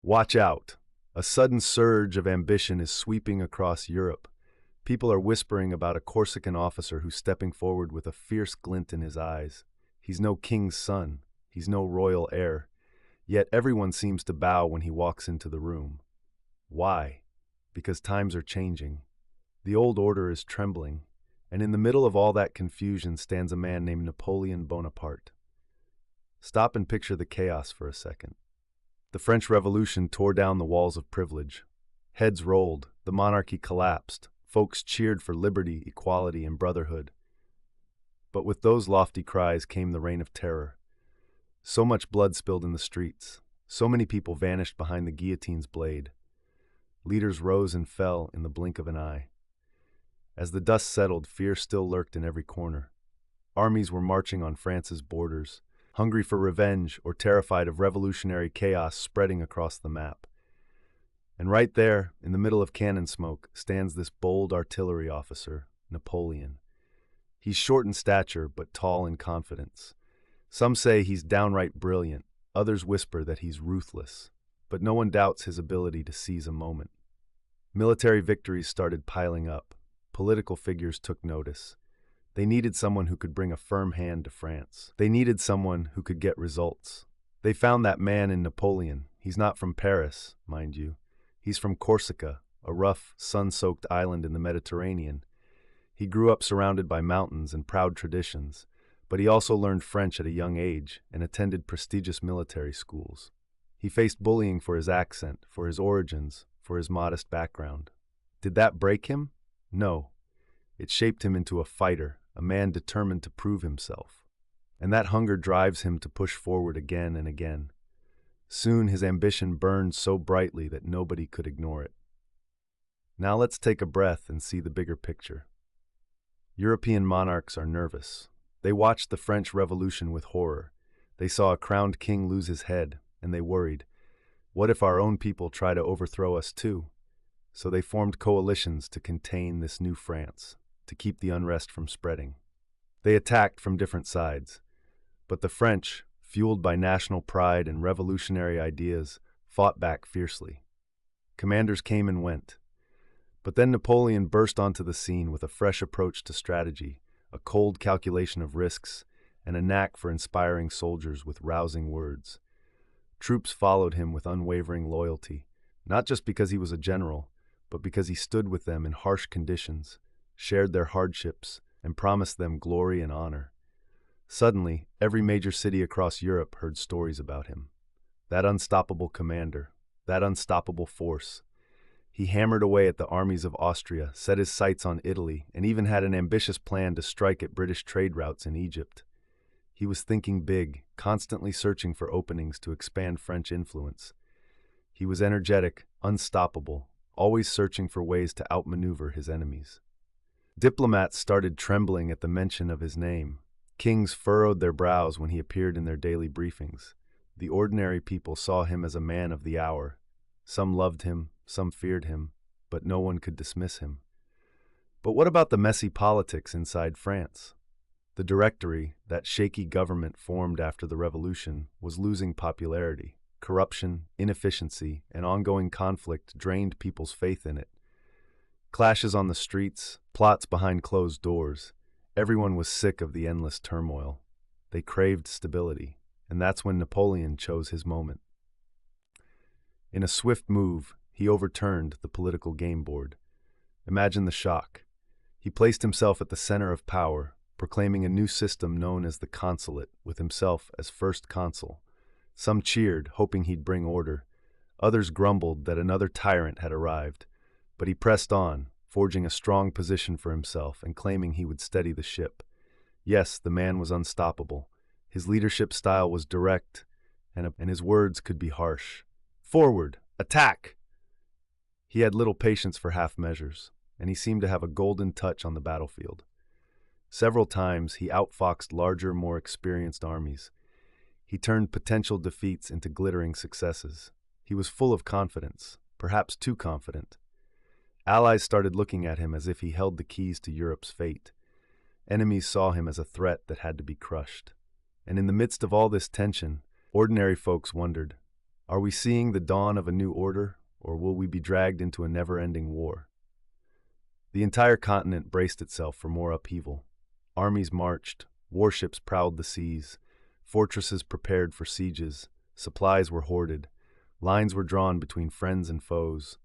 Watch out! A sudden surge of ambition is sweeping across Europe. People are whispering about a Corsican officer who's stepping forward with a fierce glint in his eyes. He's no king's son. He's no royal heir. Yet everyone seems to bow when he walks into the room. Why? Because times are changing. The old order is trembling, and in the middle of all that confusion stands a man named Napoleon Bonaparte. Stop and picture the chaos for a second. The French Revolution tore down the walls of privilege. Heads rolled, the monarchy collapsed, folks cheered for liberty, equality, and brotherhood. But with those lofty cries came the reign of terror. So much blood spilled in the streets, so many people vanished behind the guillotine's blade. Leaders rose and fell in the blink of an eye. As the dust settled, fear still lurked in every corner. Armies were marching on France's borders, hungry for revenge or terrified of revolutionary chaos spreading across the map. And right there, in the middle of cannon smoke, stands this bold artillery officer, Napoleon. He's short in stature, but tall in confidence. Some say he's downright brilliant, others whisper that he's ruthless, but no one doubts his ability to seize a moment. Military victories started piling up. Political figures took notice. They needed someone who could bring a firm hand to France. They needed someone who could get results. They found that man in Napoleon. He's not from Paris, mind you. He's from Corsica, a rough, sun-soaked island in the Mediterranean. He grew up surrounded by mountains and proud traditions, but he also learned French at a young age and attended prestigious military schools. He faced bullying for his accent, for his origins, for his modest background. Did that break him? No. It shaped him into a fighter, a man determined to prove himself. And that hunger drives him to push forward again and again. Soon his ambition burned so brightly that nobody could ignore it. Now let's take a breath and see the bigger picture. European monarchs are nervous. They watched the French Revolution with horror. They saw a crowned king lose his head, and they worried. What if our own people try to overthrow us too? So they formed coalitions to contain this new France, to keep the unrest from spreading. They attacked from different sides, but the French, fueled by national pride and revolutionary ideas, fought back fiercely. Commanders came and went, but then Napoleon burst onto the scene with a fresh approach to strategy, a cold calculation of risks, and a knack for inspiring soldiers with rousing words. Troops followed him with unwavering loyalty, not just because he was a general, but because he stood with them in harsh conditions, shared their hardships, and promised them glory and honor. Suddenly, every major city across Europe heard stories about him. That unstoppable commander, that unstoppable force. He hammered away at the armies of Austria, set his sights on Italy, and even had an ambitious plan to strike at British trade routes in Egypt. He was thinking big, constantly searching for openings to expand French influence. He was energetic, unstoppable, always searching for ways to outmaneuver his enemies. Diplomats started trembling at the mention of his name. Kings furrowed their brows when he appeared in their daily briefings. The ordinary people saw him as a man of the hour. Some loved him, some feared him, but no one could dismiss him. But what about the messy politics inside France? The Directory, that shaky government formed after the revolution, was losing popularity. Corruption, inefficiency, and ongoing conflict drained people's faith in it. Clashes on the streets, plots behind closed doors. Everyone was sick of the endless turmoil. They craved stability, and that's when Napoleon chose his moment. In a swift move, he overturned the political game board. Imagine the shock. He placed himself at the center of power, proclaiming a new system known as the consulate, with himself as first consul. Some cheered, hoping he'd bring order. Others grumbled that another tyrant had arrived. But he pressed on, forging a strong position for himself and claiming he would steady the ship. Yes, the man was unstoppable. His leadership style was direct, and his words could be harsh. Forward! Attack! He had little patience for half measures, and he seemed to have a golden touch on the battlefield. Several times he outfoxed larger, more experienced armies. He turned potential defeats into glittering successes. He was full of confidence, perhaps too confident. Allies started looking at him as if he held the keys to Europe's fate. Enemies saw him as a threat that had to be crushed. And in the midst of all this tension, ordinary folks wondered, Are we seeing the dawn of a new order, or will we be dragged into a never-ending war? The entire continent braced itself for more upheaval. Armies marched, warships prowled the seas, fortresses prepared for sieges, supplies were hoarded, lines were drawn between friends and foes.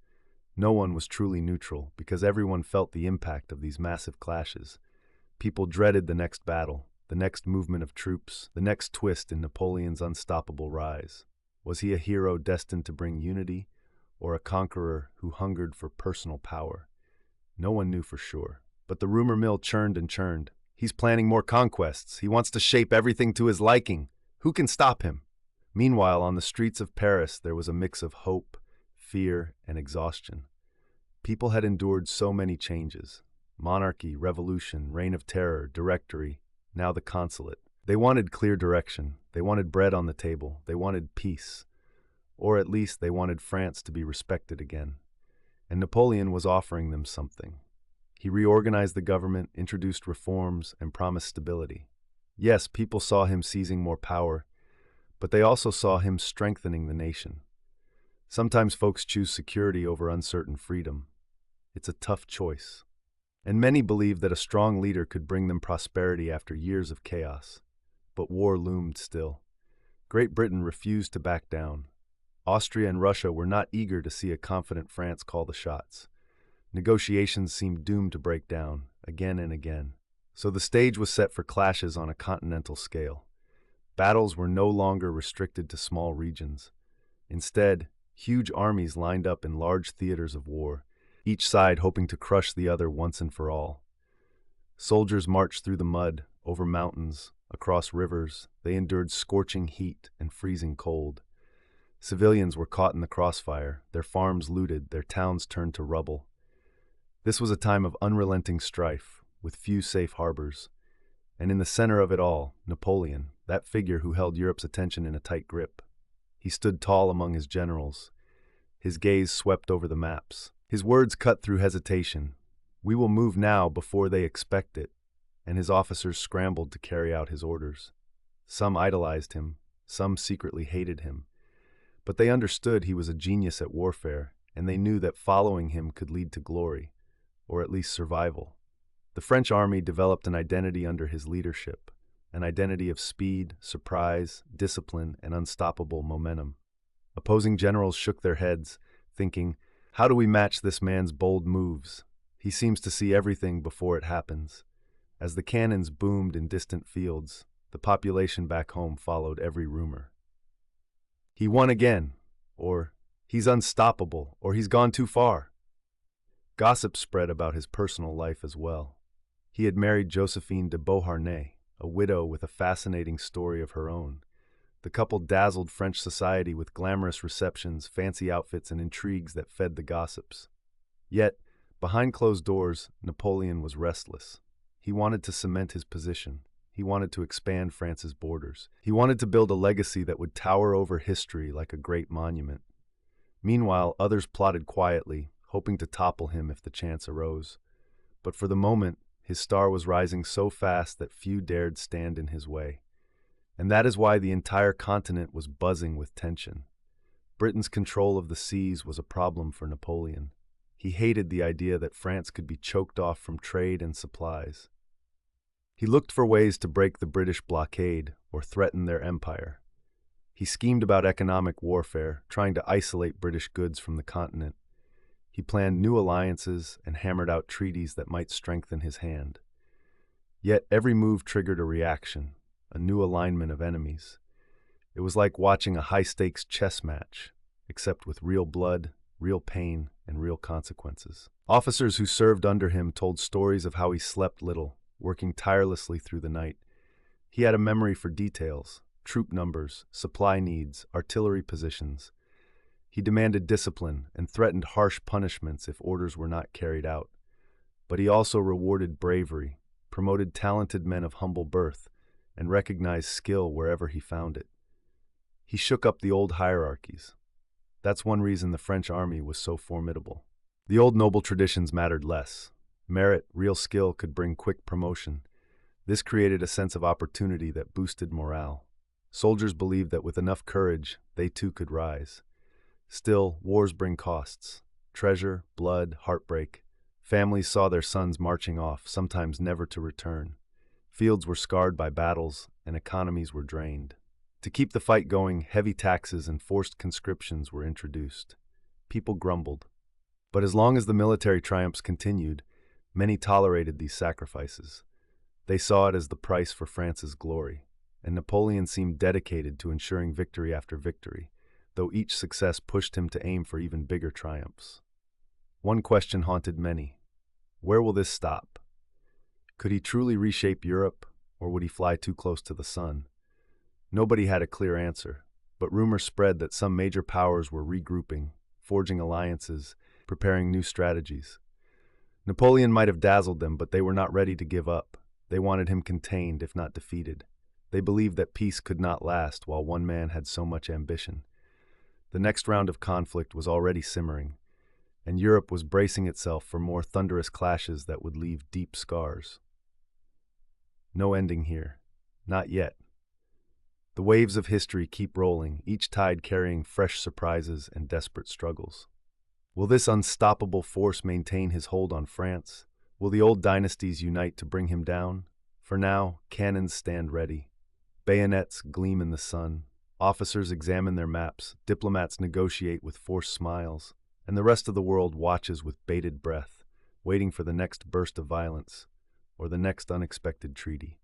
No one was truly neutral because everyone felt the impact of these massive clashes. People dreaded the next battle, the next movement of troops, the next twist in Napoleon's unstoppable rise. Was he a hero destined to bring unity, or a conqueror who hungered for personal power? No one knew for sure, but the rumor mill churned and churned. He's planning more conquests. He wants to shape everything to his liking. Who can stop him? Meanwhile, on the streets of Paris, there was a mix of hope, fear, and exhaustion. People had endured so many changes. Monarchy, revolution, reign of terror, directory, now the consulate. They wanted clear direction. They wanted bread on the table. They wanted peace. Or at least they wanted France to be respected again. And Napoleon was offering them something. He reorganized the government, introduced reforms, and promised stability. Yes, people saw him seizing more power, but they also saw him strengthening the nation. Sometimes folks choose security over uncertain freedom. It's a tough choice. And many believed that a strong leader could bring them prosperity after years of chaos. But war loomed still. Great Britain refused to back down. Austria and Russia were not eager to see a confident France call the shots. Negotiations seemed doomed to break down, again and again. So the stage was set for clashes on a continental scale. Battles were no longer restricted to small regions. Instead, huge armies lined up in large theaters of war, each side hoping to crush the other once and for all. Soldiers marched through the mud, over mountains, across rivers. They endured scorching heat and freezing cold. Civilians were caught in the crossfire, their farms looted, their towns turned to rubble. This was a time of unrelenting strife, with few safe harbors. And in the center of it all, Napoleon, that figure who held Europe's attention in a tight grip. He stood tall among his generals. His gaze swept over the maps. His words cut through hesitation. We will move now before they expect it. And his officers scrambled to carry out his orders. Some idolized him, some secretly hated him. But they understood he was a genius at warfare, and they knew that following him could lead to glory, or at least survival. The French army developed an identity under his leadership, an identity of speed, surprise, discipline, and unstoppable momentum. Opposing generals shook their heads, thinking, how do we match this man's bold moves? He seems to see everything before it happens. As the cannons boomed in distant fields, the population back home followed every rumor. He won again, or he's unstoppable, or he's gone too far. Gossip spread about his personal life as well. He had married Josephine de Beauharnais, a widow with a fascinating story of her own. The couple dazzled French society with glamorous receptions, fancy outfits, and intrigues that fed the gossips. Yet, behind closed doors, Napoleon was restless. He wanted to cement his position. He wanted to expand France's borders. He wanted to build a legacy that would tower over history like a great monument. Meanwhile, others plotted quietly, hoping to topple him if the chance arose. But for the moment, his star was rising so fast that few dared stand in his way. And that is why the entire continent was buzzing with tension. Britain's control of the seas was a problem for Napoleon. He hated the idea that France could be choked off from trade and supplies. He looked for ways to break the British blockade or threaten their empire. He schemed about economic warfare, trying to isolate British goods from the continent. He planned new alliances and hammered out treaties that might strengthen his hand. Yet every move triggered a reaction, a new alignment of enemies. It was like watching a high-stakes chess match, except with real blood, real pain, and real consequences. Officers who served under him told stories of how he slept little, working tirelessly through the night. He had a memory for details, troop numbers, supply needs, artillery positions. He demanded discipline and threatened harsh punishments if orders were not carried out. But he also rewarded bravery, promoted talented men of humble birth, and recognized skill wherever he found it. He shook up the old hierarchies. That's one reason the French army was so formidable. The old noble traditions mattered less. Merit, real skill could bring quick promotion. This created a sense of opportunity that boosted morale. Soldiers believed that with enough courage, they too could rise. Still, wars bring costs. Treasure, blood, heartbreak. Families saw their sons marching off, sometimes never to return. Fields were scarred by battles, and economies were drained. To keep the fight going, heavy taxes and forced conscriptions were introduced. People grumbled. But as long as the military triumphs continued, many tolerated these sacrifices. They saw it as the price for France's glory, and Napoleon seemed dedicated to ensuring victory after victory, though each success pushed him to aim for even bigger triumphs. One question haunted many. Where will this stop? Could he truly reshape Europe, or would he fly too close to the sun? Nobody had a clear answer, but rumors spread that some major powers were regrouping, forging alliances, preparing new strategies. Napoleon might have dazzled them, but they were not ready to give up. They wanted him contained, if not defeated. They believed that peace could not last while one man had so much ambition. The next round of conflict was already simmering, and Europe was bracing itself for more thunderous clashes that would leave deep scars. No ending here. Not yet. The waves of history keep rolling, each tide carrying fresh surprises and desperate struggles. Will this unstoppable force maintain his hold on France? Will the old dynasties unite to bring him down? For now, cannons stand ready. Bayonets gleam in the sun. Officers examine their maps. Diplomats negotiate with forced smiles. And the rest of the world watches with bated breath, waiting for the next burst of violence or the next unexpected treaty.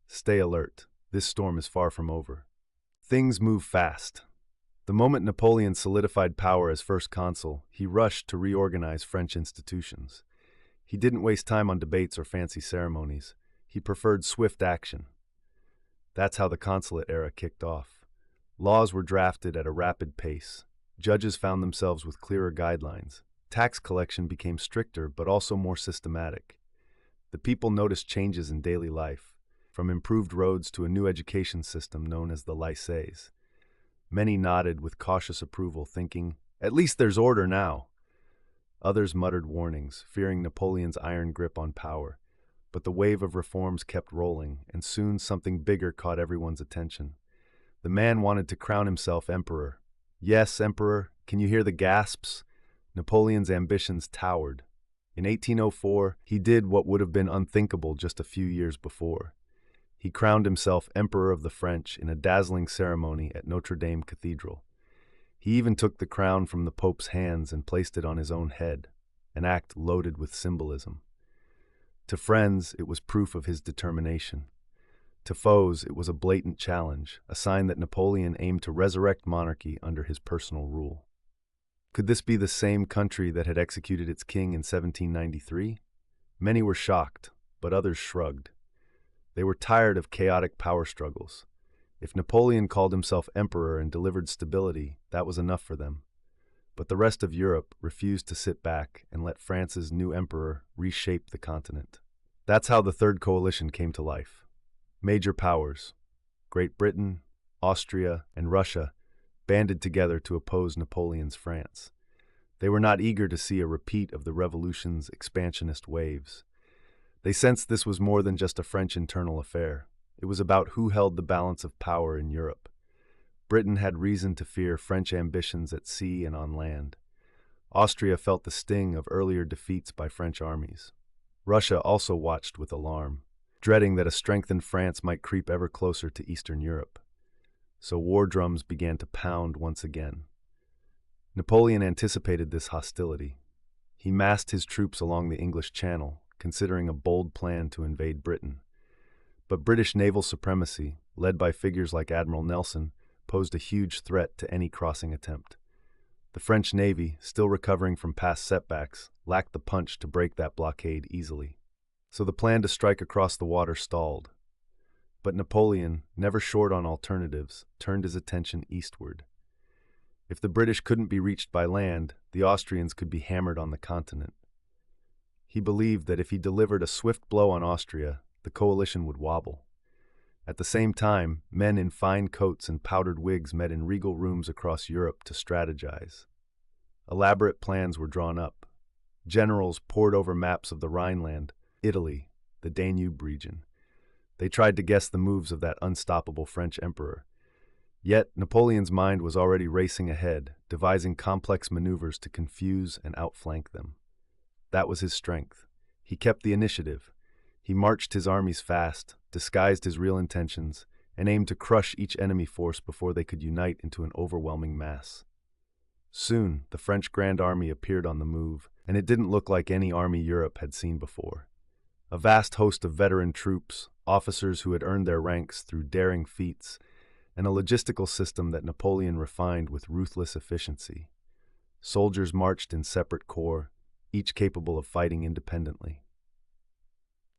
Stay alert. This storm is far from over. Things move fast. The moment Napoleon solidified power as first consul, he rushed to reorganize French institutions. He didn't waste time on debates or fancy ceremonies. He preferred swift action. That's how the consulate era kicked off. Laws were drafted at a rapid pace. Judges found themselves with clearer guidelines. Tax collection became stricter, but also more systematic. The people noticed changes in daily life, from improved roads to a new education system known as the lycées. Many nodded with cautious approval, thinking, "At least there's order now." Others muttered warnings, fearing Napoleon's iron grip on power. But the wave of reforms kept rolling, and soon something bigger caught everyone's attention. The man wanted to crown himself emperor. Yes, emperor, can you hear the gasps? Napoleon's ambitions towered. In 1804, he did what would have been unthinkable just a few years before. He crowned himself Emperor of the French in a dazzling ceremony at Notre Dame Cathedral. He even took the crown from the Pope's hands and placed it on his own head, an act loaded with symbolism. To friends, it was proof of his determination. To foes, it was a blatant challenge, a sign that Napoleon aimed to resurrect monarchy under his personal rule. Could this be the same country that had executed its king in 1793? Many were shocked, but others shrugged. They were tired of chaotic power struggles. If Napoleon called himself emperor and delivered stability, that was enough for them. But the rest of Europe refused to sit back and let France's new emperor reshape the continent. That's how the Third Coalition came to life. Major powers, Great Britain, Austria, and Russia, banded together to oppose Napoleon's France. They were not eager to see a repeat of the revolution's expansionist waves. They sensed this was more than just a French internal affair. It was about who held the balance of power in Europe. Britain had reason to fear French ambitions at sea and on land. Austria felt the sting of earlier defeats by French armies. Russia also watched with alarm, dreading that a strengthened France might creep ever closer to Eastern Europe. So war drums began to pound once again. Napoleon anticipated this hostility. He massed his troops along the English Channel, considering a bold plan to invade Britain. But British naval supremacy, led by figures like Admiral Nelson, posed a huge threat to any crossing attempt. The French Navy, still recovering from past setbacks, lacked the punch to break that blockade easily. So the plan to strike across the water stalled. But Napoleon, never short on alternatives, turned his attention eastward. If the British couldn't be reached by land, the Austrians could be hammered on the continent. He believed that if he delivered a swift blow on Austria, the coalition would wobble. At the same time, men in fine coats and powdered wigs met in regal rooms across Europe to strategize. Elaborate plans were drawn up. Generals pored over maps of the Rhineland, Italy, the Danube region. They tried to guess the moves of that unstoppable French emperor. Yet, Napoleon's mind was already racing ahead, devising complex maneuvers to confuse and outflank them. That was his strength. He kept the initiative. He marched his armies fast, disguised his real intentions, and aimed to crush each enemy force before they could unite into an overwhelming mass. Soon, the French Grand Army appeared on the move, and it didn't look like any army Europe had seen before. A vast host of veteran troops, officers who had earned their ranks through daring feats, and a logistical system that Napoleon refined with ruthless efficiency. Soldiers marched in separate corps, each capable of fighting independently.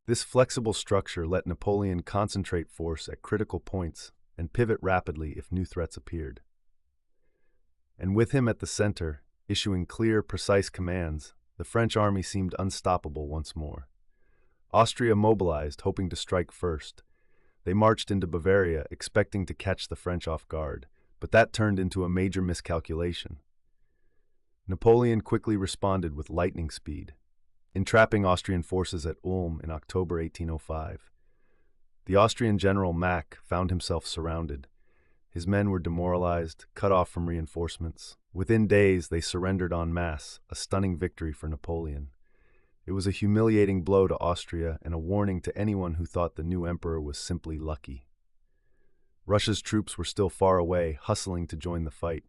This flexible structure let Napoleon concentrate force at critical points and pivot rapidly if new threats appeared. And with him at the center, issuing clear, precise commands, the French army seemed unstoppable once more. Austria mobilized, hoping to strike first. They marched into Bavaria, expecting to catch the French off guard, but that turned into a major miscalculation. Napoleon quickly responded with lightning speed, entrapping Austrian forces at Ulm in October 1805. The Austrian general Mack found himself surrounded. His men were demoralized, cut off from reinforcements. Within days, they surrendered en masse, a stunning victory for Napoleon. It was a humiliating blow to Austria and a warning to anyone who thought the new emperor was simply lucky. Russia's troops were still far away, hustling to join the fight,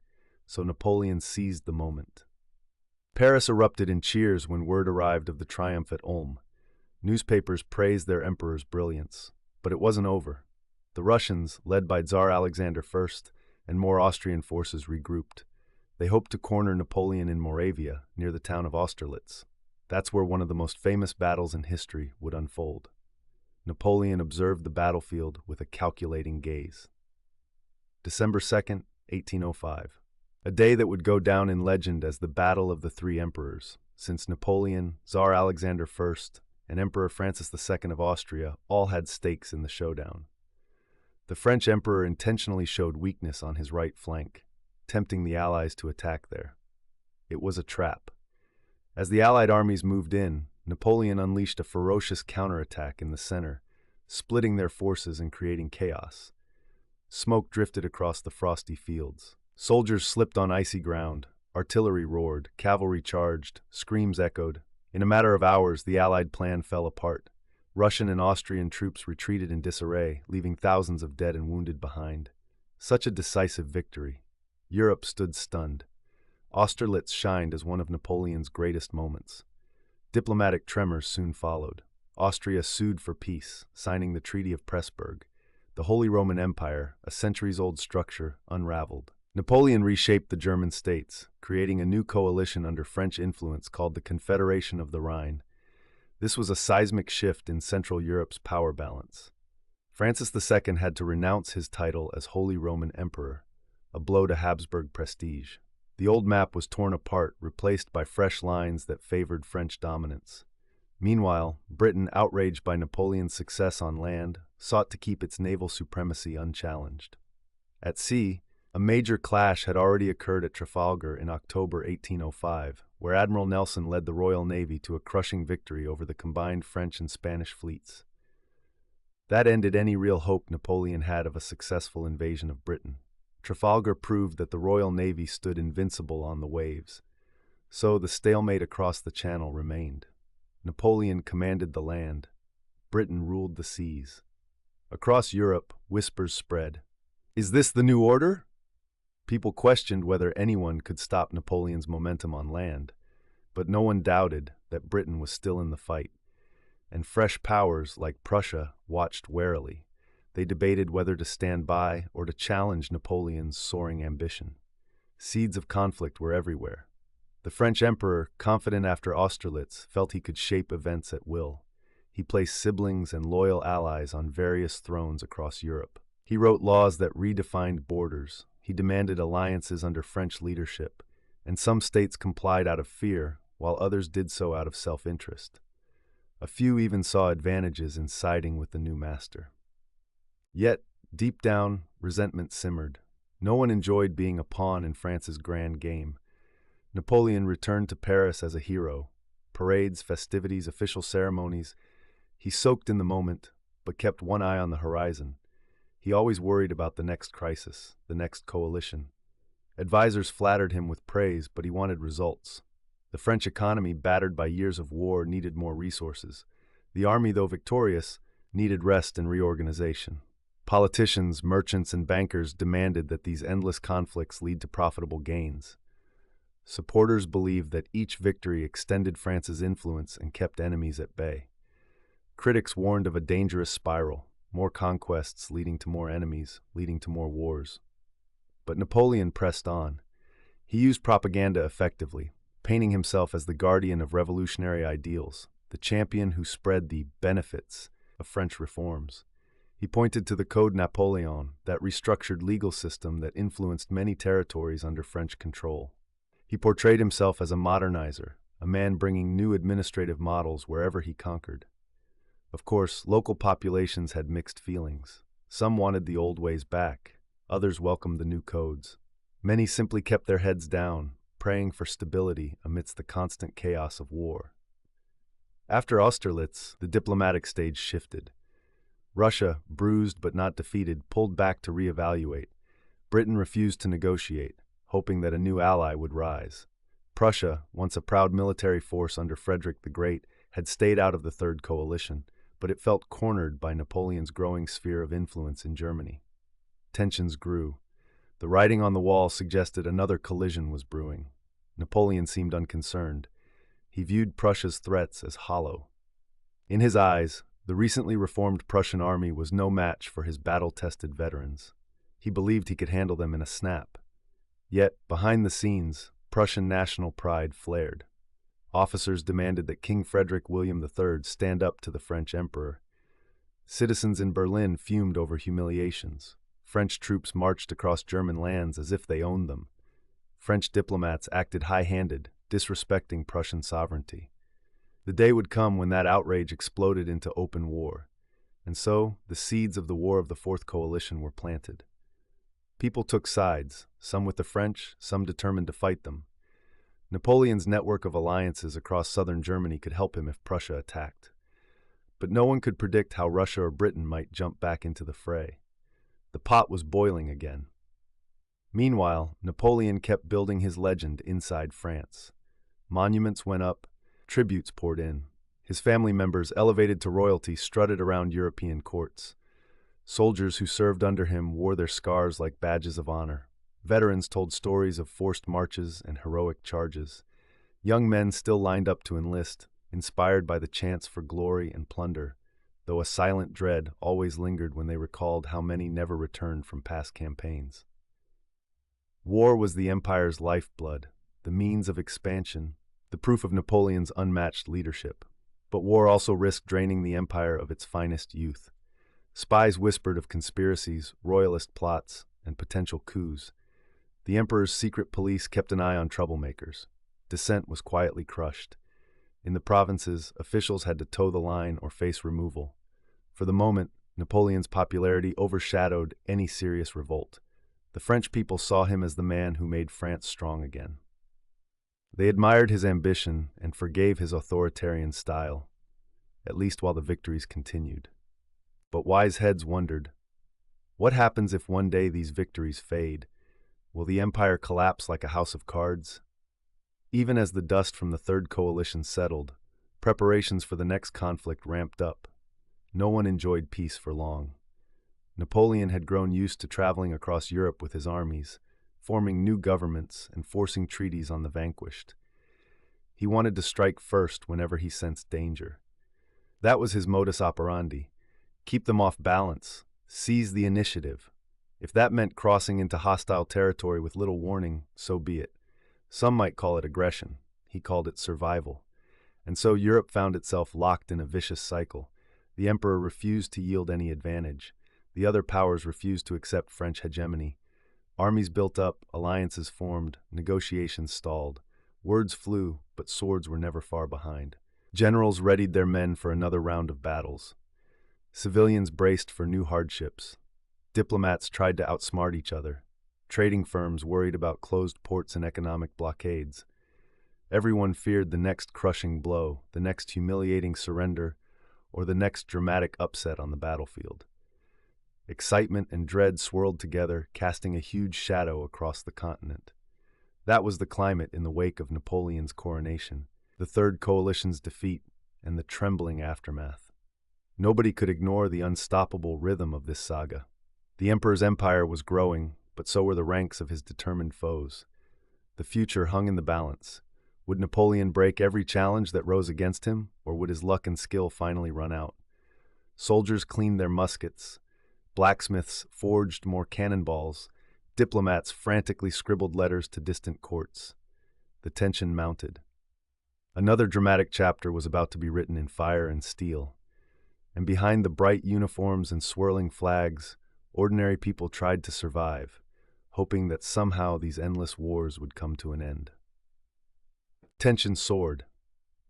so Napoleon seized the moment. Paris erupted in cheers when word arrived of the triumph at Ulm. Newspapers praised their emperor's brilliance, but it wasn't over. The Russians, led by Tsar Alexander I, and more Austrian forces regrouped. They hoped to corner Napoleon in Moravia, near the town of Austerlitz. That's where one of the most famous battles in history would unfold. Napoleon observed the battlefield with a calculating gaze. December 2nd, 1805. A day that would go down in legend as the Battle of the Three Emperors, since Napoleon, Tsar Alexander I, and Emperor Francis II of Austria all had stakes in the showdown. The French emperor intentionally showed weakness on his right flank, tempting the Allies to attack there. It was a trap. As the Allied armies moved in, Napoleon unleashed a ferocious counterattack in the center, splitting their forces and creating chaos. Smoke drifted across the frosty fields. Soldiers slipped on icy ground, artillery roared, cavalry charged, screams echoed. In a matter of hours, the Allied plan fell apart. Russian and Austrian troops retreated in disarray, leaving thousands of dead and wounded behind. Such a decisive victory. Europe stood stunned. Austerlitz shined as one of Napoleon's greatest moments. Diplomatic tremors soon followed. Austria sued for peace, signing the Treaty of Pressburg. The Holy Roman Empire, a centuries-old structure, unraveled. Napoleon reshaped the German states, creating a new coalition under French influence called the Confederation of the Rhine. This was a seismic shift in Central Europe's power balance. Francis II had to renounce his title as Holy Roman Emperor, a blow to Habsburg prestige. The old map was torn apart, replaced by fresh lines that favored French dominance. Meanwhile, Britain, outraged by Napoleon's success on land, sought to keep its naval supremacy unchallenged. At sea, a major clash had already occurred at Trafalgar in October 1805, where Admiral Nelson led the Royal Navy to a crushing victory over the combined French and Spanish fleets. That ended any real hope Napoleon had of a successful invasion of Britain. Trafalgar proved that the Royal Navy stood invincible on the waves, so the stalemate across the Channel remained. Napoleon commanded the land. Britain ruled the seas. Across Europe, whispers spread. Is this the new order? People questioned whether anyone could stop Napoleon's momentum on land, but no one doubted that Britain was still in the fight, and fresh powers like Prussia watched warily. They debated whether to stand by or to challenge Napoleon's soaring ambition. Seeds of conflict were everywhere. The French emperor, confident after Austerlitz, felt he could shape events at will. He placed siblings and loyal allies on various thrones across Europe. He wrote laws that redefined borders. He demanded alliances under French leadership, and some states complied out of fear, while others did so out of self-interest. A few even saw advantages in siding with the new master. Yet, deep down, resentment simmered. No one enjoyed being a pawn in France's grand game. Napoleon returned to Paris as a hero. Parades, festivities, official ceremonies. He soaked in the moment, but kept one eye on the horizon. He always worried about the next crisis, the next coalition. Advisors flattered him with praise, but he wanted results. The French economy, battered by years of war, needed more resources. The army, though victorious, needed rest and reorganization. Politicians, merchants, and bankers demanded that these endless conflicts lead to profitable gains. Supporters believed that each victory extended France's influence and kept enemies at bay. Critics warned of a dangerous spiral, more conquests leading to more enemies, leading to more wars. But Napoleon pressed on. He used propaganda effectively, painting himself as the guardian of revolutionary ideals, the champion who spread the benefits of French reforms. He pointed to the Code Napoleon, that restructured legal system that influenced many territories under French control. He portrayed himself as a modernizer, a man bringing new administrative models wherever he conquered. Of course, local populations had mixed feelings. Some wanted the old ways back, others welcomed the new codes. Many simply kept their heads down, praying for stability amidst the constant chaos of war. After Austerlitz, the diplomatic stage shifted. Russia, bruised but not defeated, pulled back to reevaluate. Britain refused to negotiate, hoping that a new ally would rise. Prussia, once a proud military force under Frederick the Great, had stayed out of the Third Coalition, but it felt cornered by Napoleon's growing sphere of influence in Germany. Tensions grew. The writing on the wall suggested another collision was brewing. Napoleon seemed unconcerned. He viewed Prussia's threats as hollow. In his eyes, the recently reformed Prussian army was no match for his battle-tested veterans. He believed he could handle them in a snap. Yet, behind the scenes, Prussian national pride flared. Officers demanded that King Frederick William III stand up to the French emperor. Citizens in Berlin fumed over humiliations. French troops marched across German lands as if they owned them. French diplomats acted high-handed, disrespecting Prussian sovereignty. The day would come when that outrage exploded into open war. And so, the seeds of the War of the Fourth Coalition were planted. People took sides, some with the French, some determined to fight them. Napoleon's network of alliances across southern Germany could help him if Prussia attacked. But no one could predict how Russia or Britain might jump back into the fray. The pot was boiling again. Meanwhile, Napoleon kept building his legend inside France. Monuments went up, tributes poured in. His family members, elevated to royalty, strutted around European courts. Soldiers who served under him wore their scars like badges of honor. Veterans told stories of forced marches and heroic charges. Young men still lined up to enlist, inspired by the chance for glory and plunder, though a silent dread always lingered when they recalled how many never returned from past campaigns. War was the empire's lifeblood, the means of expansion, the proof of Napoleon's unmatched leadership. But war also risked draining the empire of its finest youth. Spies whispered of conspiracies, royalist plots, and potential coups. The emperor's secret police kept an eye on troublemakers. Dissent was quietly crushed. In the provinces, officials had to toe the line or face removal. For the moment, Napoleon's popularity overshadowed any serious revolt. The French people saw him as the man who made France strong again. They admired his ambition and forgave his authoritarian style, at least while the victories continued. But wise heads wondered, what happens if one day these victories fade? Will the empire collapse like a house of cards? Even as the dust from the Third Coalition settled, preparations for the next conflict ramped up. No one enjoyed peace for long. Napoleon had grown used to traveling across Europe with his armies, forming new governments and forcing treaties on the vanquished. He wanted to strike first whenever he sensed danger. That was his modus operandi. Keep them off balance, seize the initiative. If that meant crossing into hostile territory with little warning, so be it. Some might call it aggression. He called it survival. And so Europe found itself locked in a vicious cycle. The emperor refused to yield any advantage. The other powers refused to accept French hegemony. Armies built up, alliances formed, negotiations stalled. Words flew, but swords were never far behind. Generals readied their men for another round of battles. Civilians braced for new hardships. Diplomats tried to outsmart each other. Trading firms worried about closed ports and economic blockades. Everyone feared the next crushing blow, the next humiliating surrender, or the next dramatic upset on the battlefield. Excitement and dread swirled together, casting a huge shadow across the continent. That was the climate in the wake of Napoleon's coronation, the Third Coalition's defeat, and the trembling aftermath. Nobody could ignore the unstoppable rhythm of this saga. The emperor's empire was growing, but so were the ranks of his determined foes. The future hung in the balance. Would Napoleon break every challenge that rose against him, or would his luck and skill finally run out? Soldiers cleaned their muskets. Blacksmiths forged more cannonballs. Diplomats frantically scribbled letters to distant courts. The tension mounted. Another dramatic chapter was about to be written in fire and steel. And behind the bright uniforms and swirling flags, ordinary people tried to survive, hoping that somehow these endless wars would come to an end. Tension soared.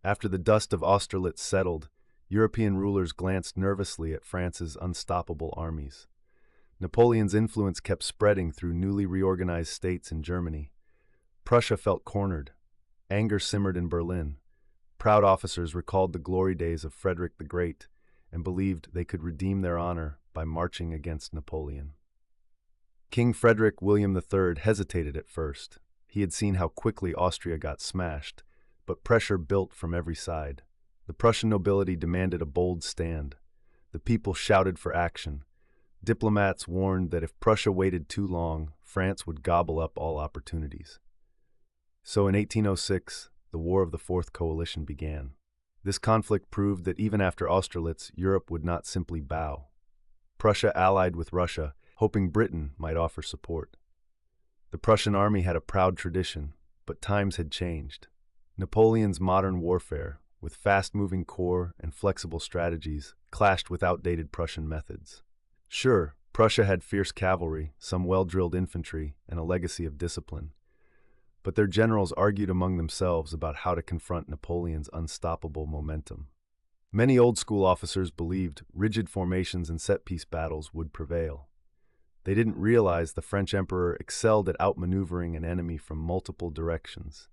After the dust of Austerlitz settled, European rulers glanced nervously at France's unstoppable armies. Napoleon's influence kept spreading through newly reorganized states in Germany. Prussia felt cornered. Anger simmered in Berlin. Proud officers recalled the glory days of Frederick the Great and believed they could redeem their honor by marching against Napoleon. King Frederick William III hesitated at first. He had seen how quickly Austria got smashed, but pressure built from every side. The Prussian nobility demanded a bold stand. The people shouted for action. Diplomats warned that if Prussia waited too long, France would gobble up all opportunities. So in 1806, the War of the Fourth Coalition began. This conflict proved that even after Austerlitz, Europe would not simply bow. Prussia allied with Russia, hoping Britain might offer support. The Prussian army had a proud tradition, but times had changed. Napoleon's modern warfare, with fast-moving corps and flexible strategies, clashed with outdated Prussian methods. Sure, Prussia had fierce cavalry, some well-drilled infantry, and a legacy of discipline. But their generals argued among themselves about how to confront Napoleon's unstoppable momentum. Many old-school officers believed rigid formations and set-piece battles would prevail. They didn't realize the French emperor excelled at outmaneuvering an enemy from multiple directions.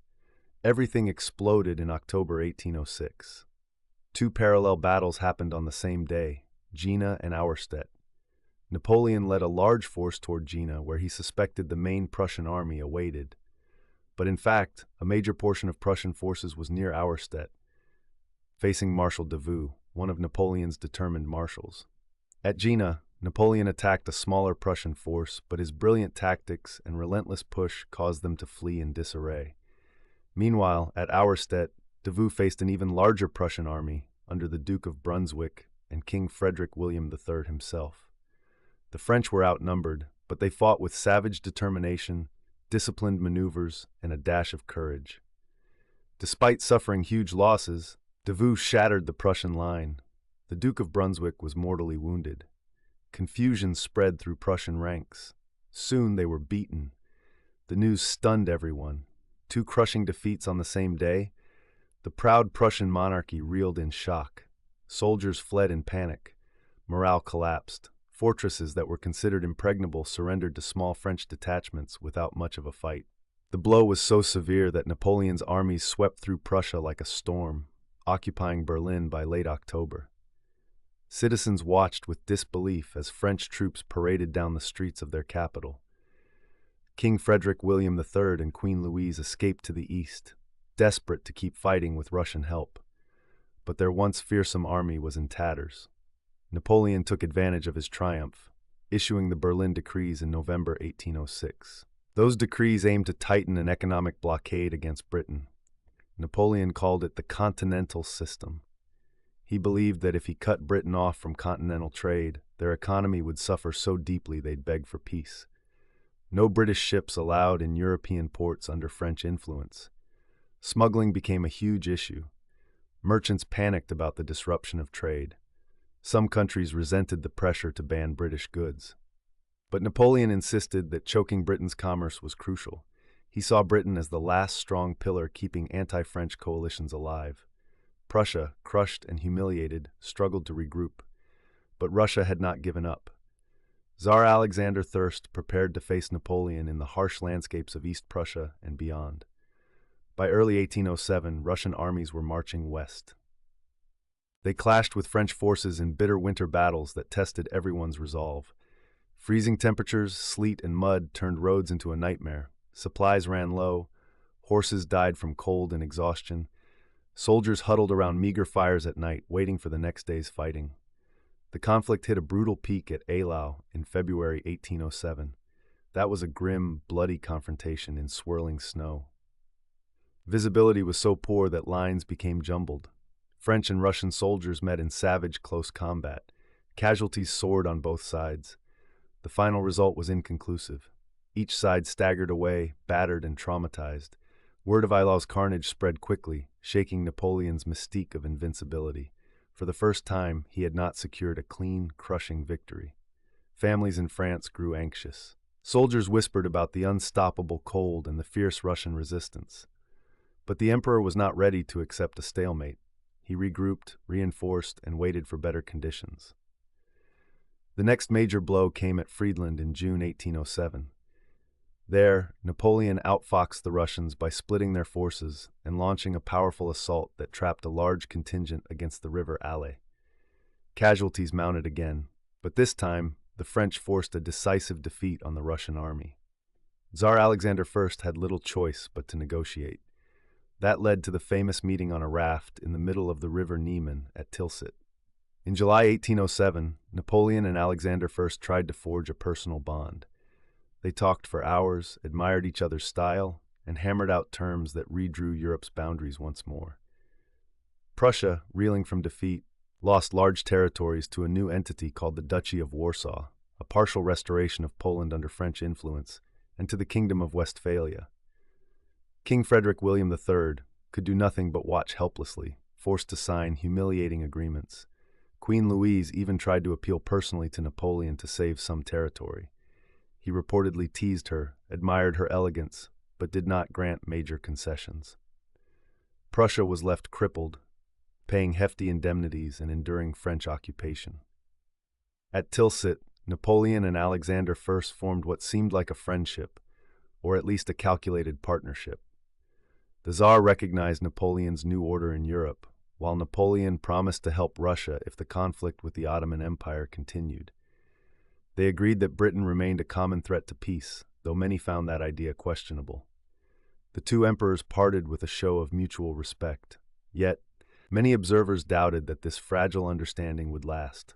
Everything exploded in October 1806. Two parallel battles happened on the same day, Jena and Auerstedt. Napoleon led a large force toward Jena, where he suspected the main Prussian army awaited. But in fact, a major portion of Prussian forces was near Auerstedt, facing Marshal Davout, one of Napoleon's determined marshals. At Jena, Napoleon attacked a smaller Prussian force, but his brilliant tactics and relentless push caused them to flee in disarray. Meanwhile, at Auerstedt, Davout faced an even larger Prussian army under the Duke of Brunswick and King Frederick William III himself. The French were outnumbered, but they fought with savage determination, disciplined maneuvers, and a dash of courage. Despite suffering huge losses, Davout shattered the Prussian line. The Duke of Brunswick was mortally wounded. Confusion spread through Prussian ranks. Soon they were beaten. The news stunned everyone. Two crushing defeats on the same day. The proud Prussian monarchy reeled in shock. Soldiers fled in panic. Morale collapsed. Fortresses that were considered impregnable surrendered to small French detachments without much of a fight. The blow was so severe that Napoleon's armies swept through Prussia like a storm, occupying Berlin by late October. Citizens watched with disbelief as French troops paraded down the streets of their capital. King Frederick William III and Queen Louise escaped to the east, desperate to keep fighting with Russian help. But their once fearsome army was in tatters. Napoleon took advantage of his triumph, issuing the Berlin Decrees in November 1806. Those decrees aimed to tighten an economic blockade against Britain. Napoleon called it the Continental System. He believed that if he cut Britain off from continental trade, their economy would suffer so deeply they'd beg for peace. No British ships allowed in European ports under French influence. Smuggling became a huge issue. Merchants panicked about the disruption of trade. Some countries resented the pressure to ban British goods. But Napoleon insisted that choking Britain's commerce was crucial. He saw Britain as the last strong pillar keeping anti-French coalitions alive. Prussia, crushed and humiliated, struggled to regroup. But Russia had not given up. Tsar Alexander I prepared to face Napoleon in the harsh landscapes of East Prussia and beyond. By early 1807, Russian armies were marching west. They clashed with French forces in bitter winter battles that tested everyone's resolve. Freezing temperatures, sleet, and mud turned roads into a nightmare. Supplies ran low, horses died from cold and exhaustion. Soldiers huddled around meager fires at night, waiting for the next day's fighting. The conflict hit a brutal peak at Eylau in February 1807. That was a grim, bloody confrontation in swirling snow. Visibility was so poor that lines became jumbled. French and Russian soldiers met in savage close combat. Casualties soared on both sides. The final result was inconclusive. Each side staggered away, battered and traumatized. Word of Eylau's carnage spread quickly, shaking Napoleon's mystique of invincibility. For the first time, he had not secured a clean, crushing victory. Families in France grew anxious. Soldiers whispered about the unstoppable cold and the fierce Russian resistance. But the emperor was not ready to accept a stalemate. He regrouped, reinforced, and waited for better conditions. The next major blow came at Friedland in June 1807. There, Napoleon outfoxed the Russians by splitting their forces and launching a powerful assault that trapped a large contingent against the river Alle. Casualties mounted again, but this time the French forced a decisive defeat on the Russian army. Tsar Alexander I had little choice but to negotiate. That led to the famous meeting on a raft in the middle of the river Niemen at Tilsit. In July 1807, Napoleon and Alexander I tried to forge a personal bond. They talked for hours, admired each other's style, and hammered out terms that redrew Europe's boundaries once more. Prussia, reeling from defeat, lost large territories to a new entity called the Duchy of Warsaw, a partial restoration of Poland under French influence, and to the Kingdom of Westphalia. King Frederick William III could do nothing but watch helplessly, forced to sign humiliating agreements. Queen Louise even tried to appeal personally to Napoleon to save some territory. He reportedly teased her, admired her elegance, but did not grant major concessions. Prussia was left crippled, paying hefty indemnities and enduring French occupation. At Tilsit, Napoleon and Alexander I formed what seemed like a friendship, or at least a calculated partnership. The Tsar recognized Napoleon's new order in Europe, while Napoleon promised to help Russia if the conflict with the Ottoman Empire continued. They agreed that Britain remained a common threat to peace, though many found that idea questionable. The two emperors parted with a show of mutual respect. Yet, many observers doubted that this fragile understanding would last.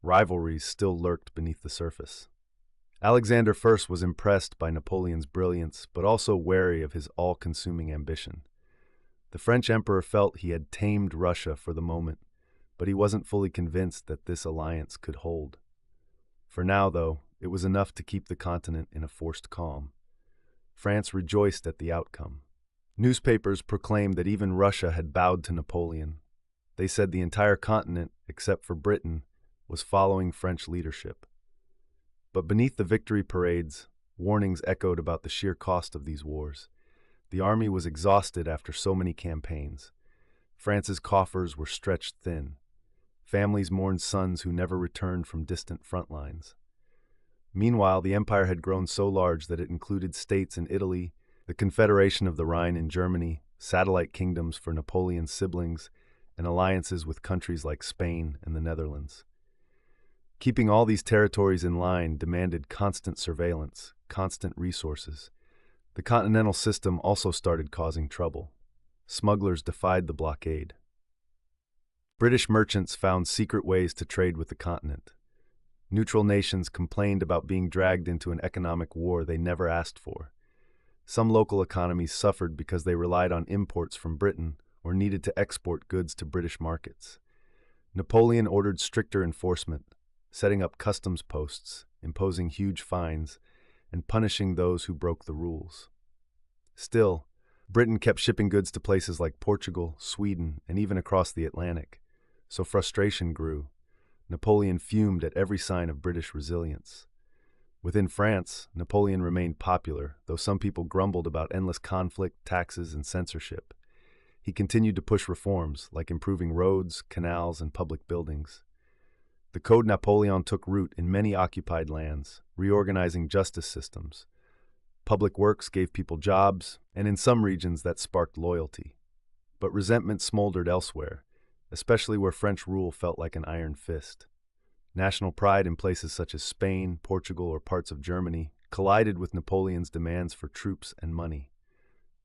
Rivalries still lurked beneath the surface. Alexander I was impressed by Napoleon's brilliance, but also wary of his all-consuming ambition. The French emperor felt he had tamed Russia for the moment, but he wasn't fully convinced that this alliance could hold. For now, though, it was enough to keep the continent in a forced calm. France rejoiced at the outcome. Newspapers proclaimed that even Russia had bowed to Napoleon. They said the entire continent, except for Britain, was following French leadership. But beneath the victory parades, warnings echoed about the sheer cost of these wars. The army was exhausted after so many campaigns. France's coffers were stretched thin. Families mourned sons who never returned from distant front lines. Meanwhile, the empire had grown so large that it included states in Italy, the Confederation of the Rhine in Germany, satellite kingdoms for Napoleon's siblings, and alliances with countries like Spain and the Netherlands. Keeping all these territories in line demanded constant surveillance, constant resources. The continental system also started causing trouble. Smugglers defied the blockade. British merchants found secret ways to trade with the continent. Neutral nations complained about being dragged into an economic war they never asked for. Some local economies suffered because they relied on imports from Britain or needed to export goods to British markets. Napoleon ordered stricter enforcement, setting up customs posts, imposing huge fines, and punishing those who broke the rules. Still, Britain kept shipping goods to places like Portugal, Sweden, and even across the Atlantic, so frustration grew. Napoleon fumed at every sign of British resilience. Within France, Napoleon remained popular, though some people grumbled about endless conflict, taxes, and censorship. He continued to push reforms, like improving roads, canals, and public buildings. The Code Napoleon took root in many occupied lands, reorganizing justice systems. Public works gave people jobs, and in some regions that sparked loyalty. But resentment smoldered elsewhere, especially where French rule felt like an iron fist. National pride in places such as Spain, Portugal, or parts of Germany collided with Napoleon's demands for troops and money.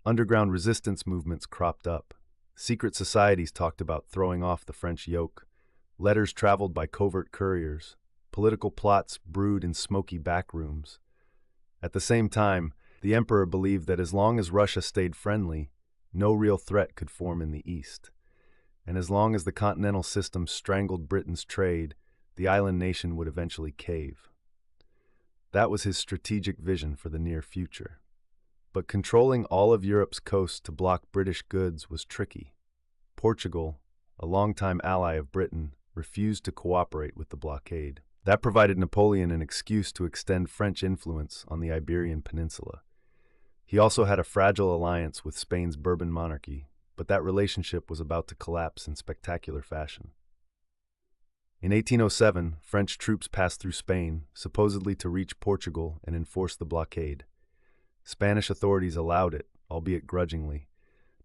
Underground resistance movements cropped up. Secret societies talked about throwing off the French yoke. Letters traveled by covert couriers. Political plots brewed in smoky back rooms. At the same time, the emperor believed that as long as Russia stayed friendly, no real threat could form in the east. And as long as the continental system strangled Britain's trade, the island nation would eventually cave. That was his strategic vision for the near future. But controlling all of Europe's coast to block British goods was tricky. Portugal, a longtime ally of Britain, refused to cooperate with the blockade. That provided Napoleon an excuse to extend French influence on the Iberian Peninsula. He also had a fragile alliance with Spain's Bourbon monarchy, but that relationship was about to collapse in spectacular fashion. In 1807, French troops passed through Spain, supposedly to reach Portugal and enforce the blockade. Spanish authorities allowed it, albeit grudgingly.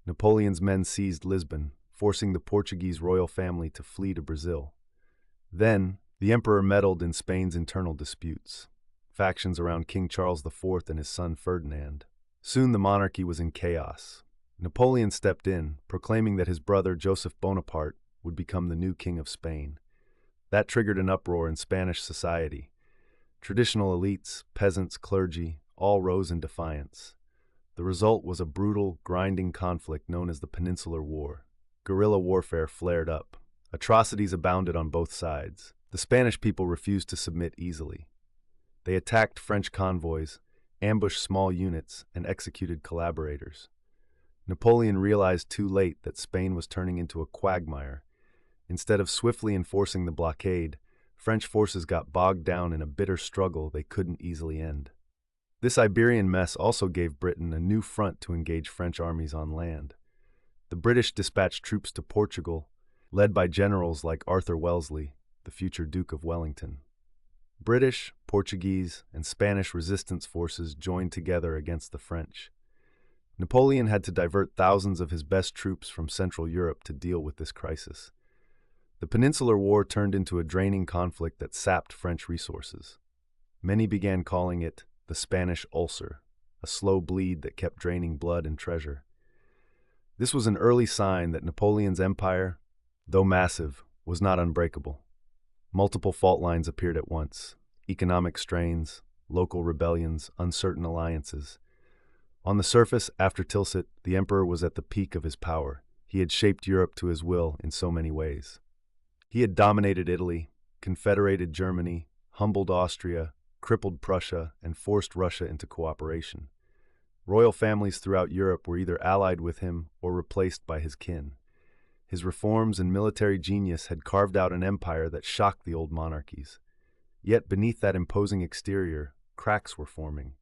Napoleon's men seized Lisbon, forcing the Portuguese royal family to flee to Brazil. Then, the emperor meddled in Spain's internal disputes, factions around King Charles IV and his son Ferdinand. Soon the monarchy was in chaos. Napoleon stepped in, proclaiming that his brother Joseph Bonaparte would become the new king of Spain. That triggered an uproar in Spanish society. Traditional elites, peasants, clergy, all rose in defiance. The result was a brutal, grinding conflict known as the Peninsular War. Guerrilla warfare flared up. Atrocities abounded on both sides. The Spanish people refused to submit easily. They attacked French convoys, ambushed small units, and executed collaborators. Napoleon realized too late that Spain was turning into a quagmire. Instead of swiftly enforcing the blockade, French forces got bogged down in a bitter struggle they couldn't easily end. This Iberian mess also gave Britain a new front to engage French armies on land. The British dispatched troops to Portugal, led by generals like Arthur Wellesley, the future Duke of Wellington. British, Portuguese, and Spanish resistance forces joined together against the French. Napoleon had to divert thousands of his best troops from Central Europe to deal with this crisis. The Peninsular War turned into a draining conflict that sapped French resources. Many began calling it the Spanish ulcer, a slow bleed that kept draining blood and treasure. This was an early sign that Napoleon's empire, though massive, was not unbreakable. Multiple fault lines appeared at once: economic strains, local rebellions, uncertain alliances. On the surface, after Tilsit, the emperor was at the peak of his power. He had shaped Europe to his will in so many ways. He had dominated Italy, confederated Germany, humbled Austria, crippled Prussia, and forced Russia into cooperation. Royal families throughout Europe were either allied with him or replaced by his kin. His reforms and military genius had carved out an empire that shocked the old monarchies. Yet beneath that imposing exterior, cracks were forming.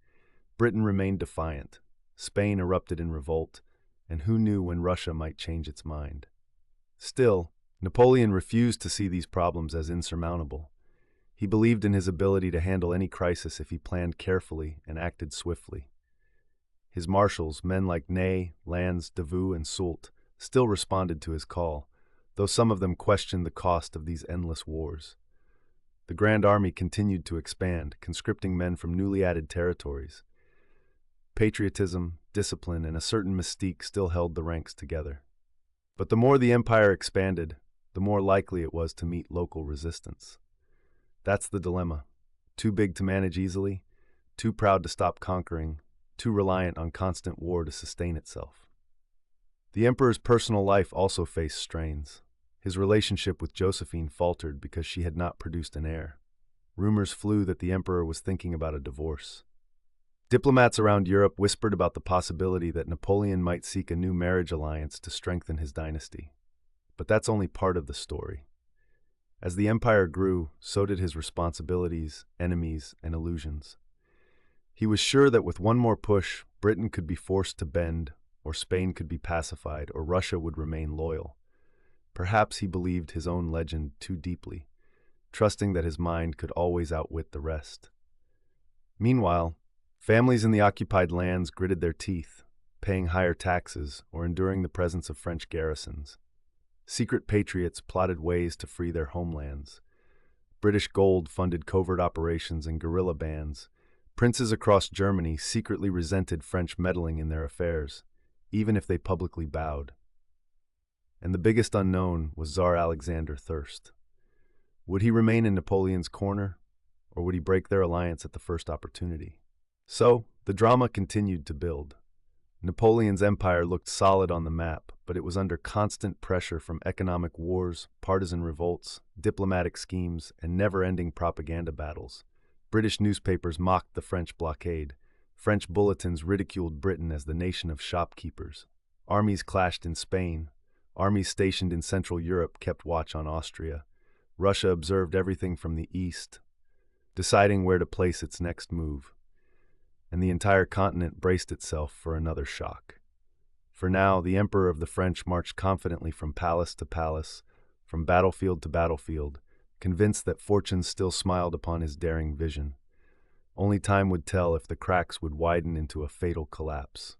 Britain remained defiant. Spain erupted in revolt, and who knew when Russia might change its mind. Still, Napoleon refused to see these problems as insurmountable. He believed in his ability to handle any crisis if he planned carefully and acted swiftly. His marshals, men like Ney, Lannes, Davout, and Soult, still responded to his call, though some of them questioned the cost of these endless wars. The Grand Army continued to expand, conscripting men from newly added territories. Patriotism, discipline, and a certain mystique still held the ranks together. But the more the empire expanded, the more likely it was to meet local resistance. That's the dilemma. Too big to manage easily, too proud to stop conquering, too reliant on constant war to sustain itself. The emperor's personal life also faced strains. His relationship with Josephine faltered because she had not produced an heir. Rumors flew that the emperor was thinking about a divorce. Diplomats around Europe whispered about the possibility that Napoleon might seek a new marriage alliance to strengthen his dynasty. But that's only part of the story. As the empire grew, so did his responsibilities, enemies, and illusions. He was sure that with one more push, Britain could be forced to bend, or Spain could be pacified, or Russia would remain loyal. Perhaps he believed his own legend too deeply, trusting that his mind could always outwit the rest. Meanwhile, families in the occupied lands gritted their teeth, paying higher taxes or enduring the presence of French garrisons. Secret patriots plotted ways to free their homelands. British gold funded covert operations and guerrilla bands. Princes across Germany secretly resented French meddling in their affairs, even if they publicly bowed. And the biggest unknown was Tsar Alexander Thirst. Would he remain in Napoleon's corner, or would he break their alliance at the first opportunity? So, the drama continued to build. Napoleon's empire looked solid on the map, but it was under constant pressure from economic wars, partisan revolts, diplomatic schemes, and never-ending propaganda battles. British newspapers mocked the French blockade. French bulletins ridiculed Britain as the nation of shopkeepers. Armies clashed in Spain. Armies stationed in Central Europe kept watch on Austria. Russia observed everything from the east, deciding where to place its next move. And the entire continent braced itself for another shock. For now, the Emperor of the French marched confidently from palace to palace, from battlefield to battlefield, convinced that fortune still smiled upon his daring vision. Only time would tell if the cracks would widen into a fatal collapse.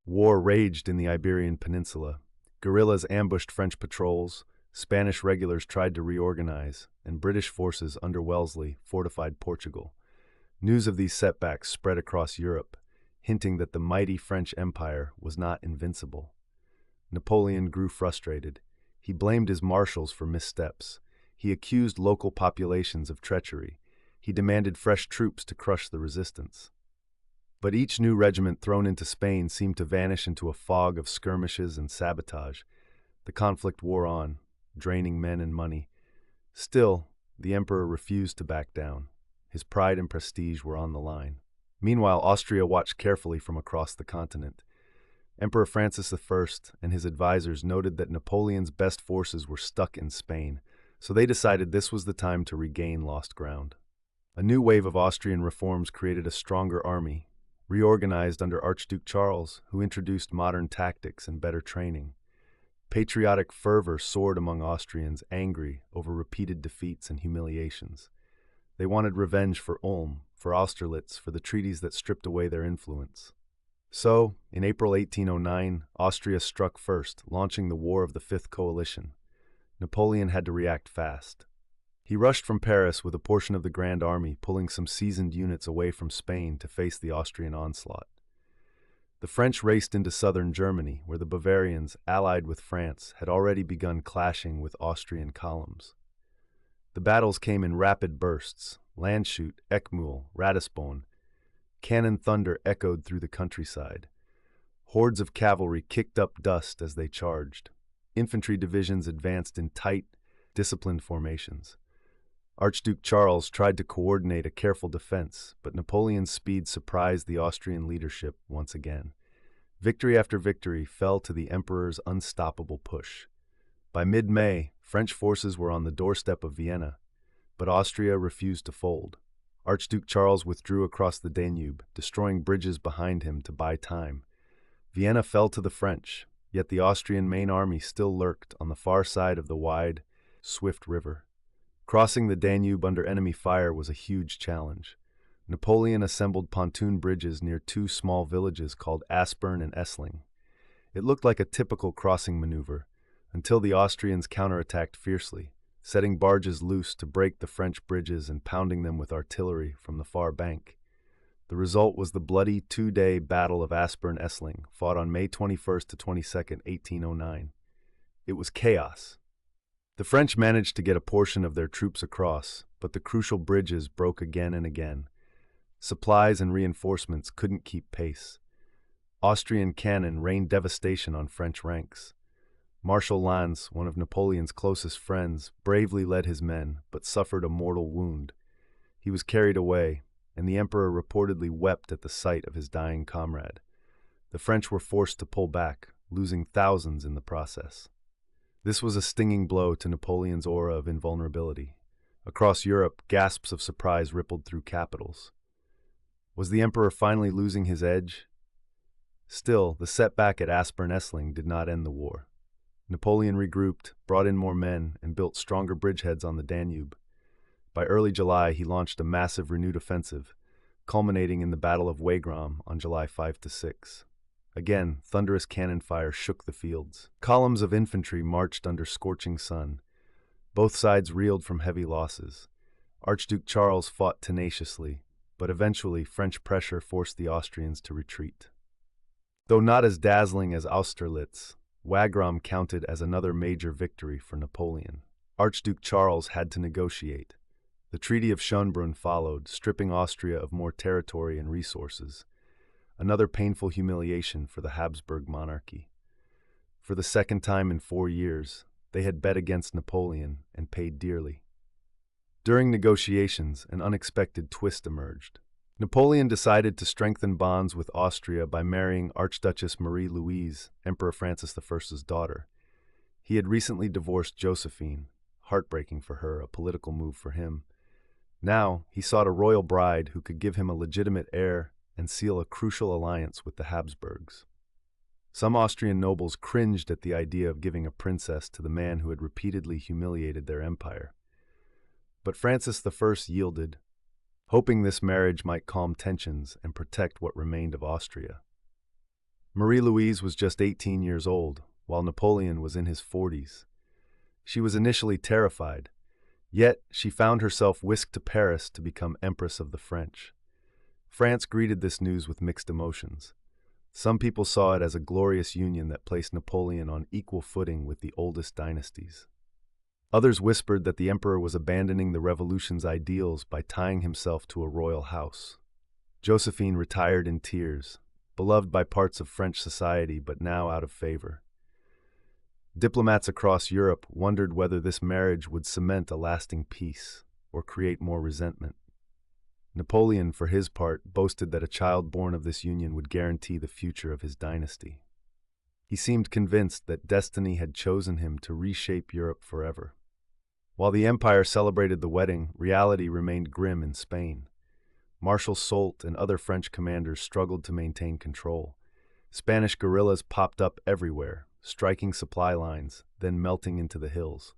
War raged in the Iberian Peninsula. Guerrillas ambushed French patrols, Spanish regulars tried to reorganize, and British forces under Wellesley fortified Portugal. News of these setbacks spread across Europe, hinting that the mighty French Empire was not invincible. Napoleon grew frustrated. He blamed his marshals for missteps. He accused local populations of treachery. He demanded fresh troops to crush the resistance. But each new regiment thrown into Spain seemed to vanish into a fog of skirmishes and sabotage. The conflict wore on, draining men and money. Still, the emperor refused to back down. His pride and prestige were on the line. Meanwhile, Austria watched carefully from across the continent. Emperor Francis I and his advisors noted that Napoleon's best forces were stuck in Spain, so they decided this was the time to regain lost ground. A new wave of Austrian reforms created a stronger army, reorganized under Archduke Charles, who introduced modern tactics and better training. Patriotic fervor soared among Austrians, angry over repeated defeats and humiliations. They wanted revenge for Ulm, for Austerlitz, for the treaties that stripped away their influence. So, in April 1809, Austria struck first, launching the War of the Fifth Coalition. Napoleon had to react fast. He rushed from Paris with a portion of the Grand Army, pulling some seasoned units away from Spain to face the Austrian onslaught. The French raced into southern Germany, where the Bavarians, allied with France, had already begun clashing with Austrian columns. The battles came in rapid bursts. Landshut, Eckmühl, Ratisbon. Cannon thunder echoed through the countryside. Hordes of cavalry kicked up dust as they charged. Infantry divisions advanced in tight, disciplined formations. Archduke Charles tried to coordinate a careful defense, but Napoleon's speed surprised the Austrian leadership once again. Victory after victory fell to the emperor's unstoppable push. By mid-May, French forces were on the doorstep of Vienna, but Austria refused to fold. Archduke Charles withdrew across the Danube, destroying bridges behind him to buy time. Vienna fell to the French, yet the Austrian main army still lurked on the far side of the wide, swift river. Crossing the Danube under enemy fire was a huge challenge. Napoleon assembled pontoon bridges near two small villages called Aspern and Essling. It looked like a typical crossing maneuver, until the Austrians counterattacked fiercely, setting barges loose to break the French bridges and pounding them with artillery from the far bank. The result was the bloody two-day Battle of Aspern-Essling, fought on May 21st to 22nd, 1809. It was chaos. The French managed to get a portion of their troops across, but the crucial bridges broke again and again. Supplies and reinforcements couldn't keep pace. Austrian cannon rained devastation on French ranks. Marshal Lannes, one of Napoleon's closest friends, bravely led his men, but suffered a mortal wound. He was carried away, and the emperor reportedly wept at the sight of his dying comrade. The French were forced to pull back, losing thousands in the process. This was a stinging blow to Napoleon's aura of invulnerability. Across Europe, gasps of surprise rippled through capitals. Was the emperor finally losing his edge? Still, the setback at Aspern-Essling did not end the war. Napoleon regrouped, brought in more men, and built stronger bridgeheads on the Danube. By early July, he launched a massive renewed offensive, culminating in the Battle of Wagram on July 5–6. Again, thunderous cannon fire shook the fields. Columns of infantry marched under scorching sun. Both sides reeled from heavy losses. Archduke Charles fought tenaciously, but eventually French pressure forced the Austrians to retreat. Though not as dazzling as Austerlitz, Wagram counted as another major victory for Napoleon. Archduke Charles had to negotiate. The Treaty of Schönbrunn followed, stripping Austria of more territory and resources, another painful humiliation for the Habsburg monarchy. For the second time in 4 years, they had bet against Napoleon and paid dearly. During negotiations, an unexpected twist emerged. Napoleon decided to strengthen bonds with Austria by marrying Archduchess Marie-Louise, Emperor Francis I's daughter. He had recently divorced Josephine, heartbreaking for her, a political move for him. Now, he sought a royal bride who could give him a legitimate heir and seal a crucial alliance with the Habsburgs. Some Austrian nobles cringed at the idea of giving a princess to the man who had repeatedly humiliated their empire. But Francis I yielded, hoping this marriage might calm tensions and protect what remained of Austria. Marie-Louise was just 18 years old, while Napoleon was in his 40s. She was initially terrified, yet she found herself whisked to Paris to become Empress of the French. France greeted this news with mixed emotions. Some people saw it as a glorious union that placed Napoleon on equal footing with the oldest dynasties. Others whispered that the emperor was abandoning the revolution's ideals by tying himself to a royal house. Josephine retired in tears, beloved by parts of French society but now out of favor. Diplomats across Europe wondered whether this marriage would cement a lasting peace or create more resentment. Napoleon, for his part, boasted that a child born of this union would guarantee the future of his dynasty. He seemed convinced that destiny had chosen him to reshape Europe forever. While the empire celebrated the wedding, reality remained grim in Spain. Marshal Soult and other French commanders struggled to maintain control. Spanish guerrillas popped up everywhere, striking supply lines, then melting into the hills.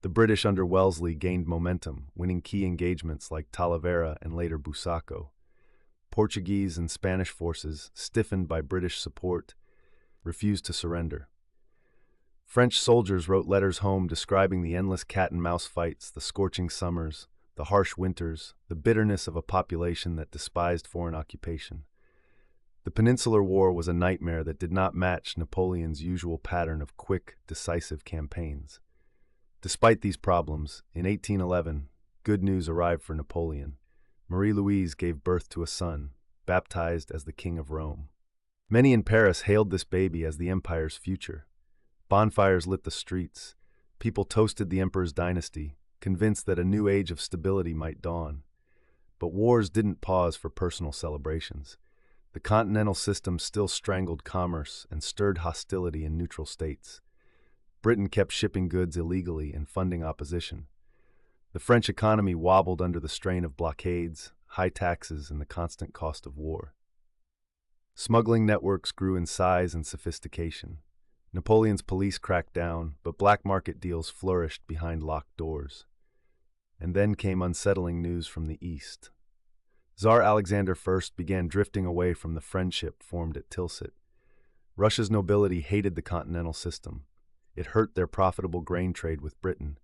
The British under Wellesley gained momentum, winning key engagements like Talavera and later Busaco. Portuguese and Spanish forces, stiffened by British support, refused to surrender. French soldiers wrote letters home describing the endless cat-and-mouse fights, the scorching summers, the harsh winters, the bitterness of a population that despised foreign occupation. The Peninsular War was a nightmare that did not match Napoleon's usual pattern of quick, decisive campaigns. Despite these problems, in 1811, good news arrived for Napoleon. Marie-Louise gave birth to a son, baptized as the King of Rome. Many in Paris hailed this baby as the empire's future. Bonfires lit the streets. People toasted the emperor's dynasty, convinced that a new age of stability might dawn. But wars didn't pause for personal celebrations. The continental system still strangled commerce and stirred hostility in neutral states. Britain kept shipping goods illegally and funding opposition. The French economy wobbled under the strain of blockades, high taxes, and the constant cost of war. Smuggling networks grew in size and sophistication. Napoleon's police cracked down, but black market deals flourished behind locked doors. And then came unsettling news from the east. Tsar Alexander I began drifting away from the friendship formed at Tilsit. Russia's nobility hated the continental system. It hurt their profitable grain trade with Britain.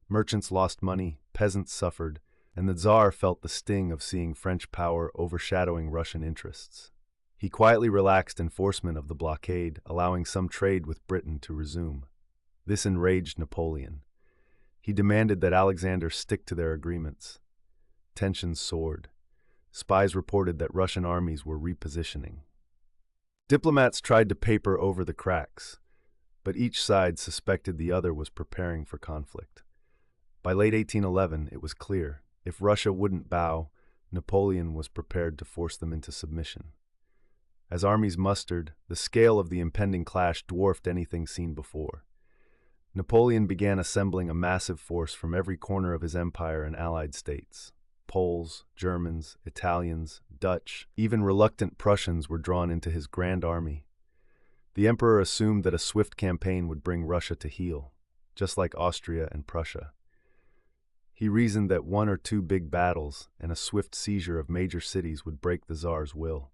Merchants lost money, peasants suffered, and the Tsar felt the sting of seeing French power overshadowing Russian interests. He quietly relaxed enforcement of the blockade, allowing some trade with Britain to resume. This enraged Napoleon. He demanded that Alexander stick to their agreements. Tensions soared. Spies reported that Russian armies were repositioning. Diplomats tried to paper over the cracks, but each side suspected the other was preparing for conflict. By late 1811, it was clear, if Russia wouldn't bow, Napoleon was prepared to force them into submission. As armies mustered, the scale of the impending clash dwarfed anything seen before. Napoleon began assembling a massive force from every corner of his empire and allied states. Poles, Germans, Italians, Dutch, even reluctant Prussians were drawn into his grand army. The emperor assumed that a swift campaign would bring Russia to heel, just like Austria and Prussia. He reasoned that 1 or 2 big battles and a swift seizure of major cities would break the Tsar's will.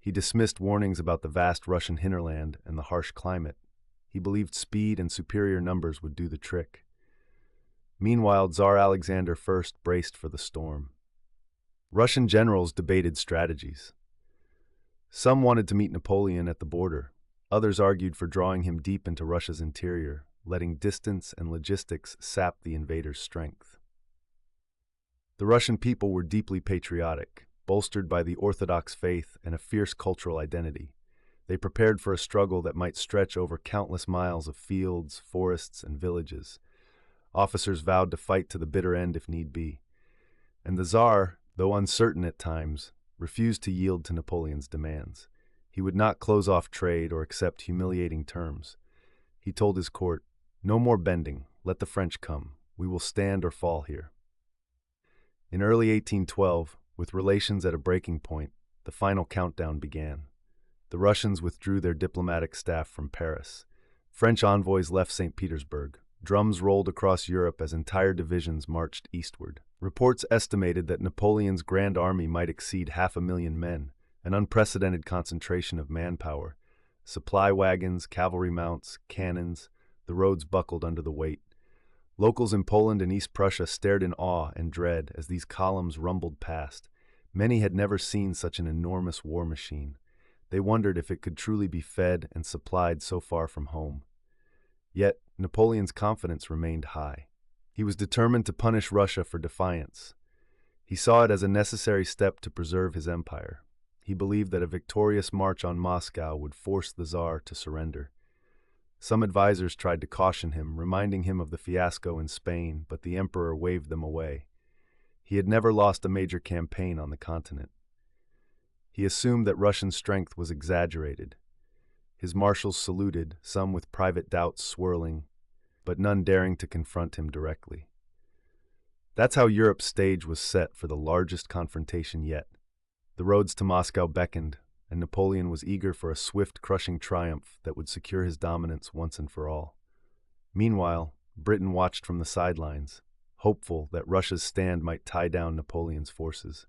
He dismissed warnings about the vast Russian hinterland and the harsh climate. He believed speed and superior numbers would do the trick. Meanwhile, Tsar Alexander I braced for the storm. Russian generals debated strategies. Some wanted to meet Napoleon at the border. Others argued for drawing him deep into Russia's interior, letting distance and logistics sap the invaders' strength. The Russian people were deeply patriotic, bolstered by the Orthodox faith and a fierce cultural identity. They prepared for a struggle that might stretch over countless miles of fields, forests, and villages. Officers vowed to fight to the bitter end if need be. And the Tsar, though uncertain at times, refused to yield to Napoleon's demands. He would not close off trade or accept humiliating terms. He told his court, "No more bending, let the French come. We will stand or fall here." In early 1812, with relations at a breaking point, the final countdown began. The Russians withdrew their diplomatic staff from Paris. French envoys left St. Petersburg. Drums rolled across Europe as entire divisions marched eastward. Reports estimated that Napoleon's Grand Army might exceed 500,000 men, an unprecedented concentration of manpower. Supply wagons, cavalry mounts, cannons, the roads buckled under the weight. Locals in Poland and East Prussia stared in awe and dread as these columns rumbled past. Many had never seen such an enormous war machine. They wondered if it could truly be fed and supplied so far from home. Yet, Napoleon's confidence remained high. He was determined to punish Russia for defiance. He saw it as a necessary step to preserve his empire. He believed that a victorious march on Moscow would force the Tsar to surrender. Some advisors tried to caution him, reminding him of the fiasco in Spain, but the emperor waved them away. He had never lost a major campaign on the continent. He assumed that Russian strength was exaggerated. His marshals saluted, some with private doubts swirling, but none daring to confront him directly. That's how Europe's stage was set for the largest confrontation yet. The roads to Moscow beckoned, and Napoleon was eager for a swift, crushing triumph that would secure his dominance once and for all. Meanwhile, Britain watched from the sidelines, hopeful that Russia's stand might tie down Napoleon's forces.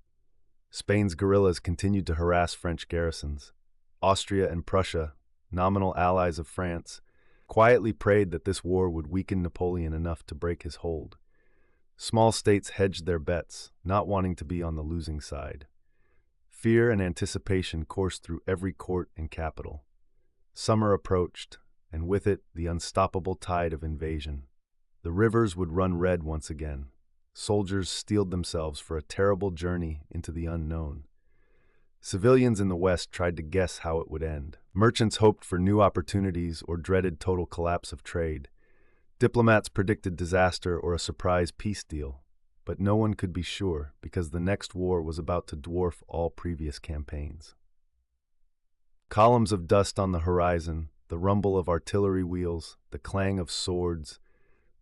Spain's guerrillas continued to harass French garrisons. Austria and Prussia, nominal allies of France, quietly prayed that this war would weaken Napoleon enough to break his hold. Small states hedged their bets, not wanting to be on the losing side. Fear and anticipation coursed through every court and capital. Summer approached, and with it the unstoppable tide of invasion. The rivers would run red once again. Soldiers steeled themselves for a terrible journey into the unknown. Civilians in the West tried to guess how it would end. Merchants hoped for new opportunities or dreaded total collapse of trade. Diplomats predicted disaster or a surprise peace deal. But no one could be sure because the next war was about to dwarf all previous campaigns. Columns of dust on the horizon, the rumble of artillery wheels, the clang of swords,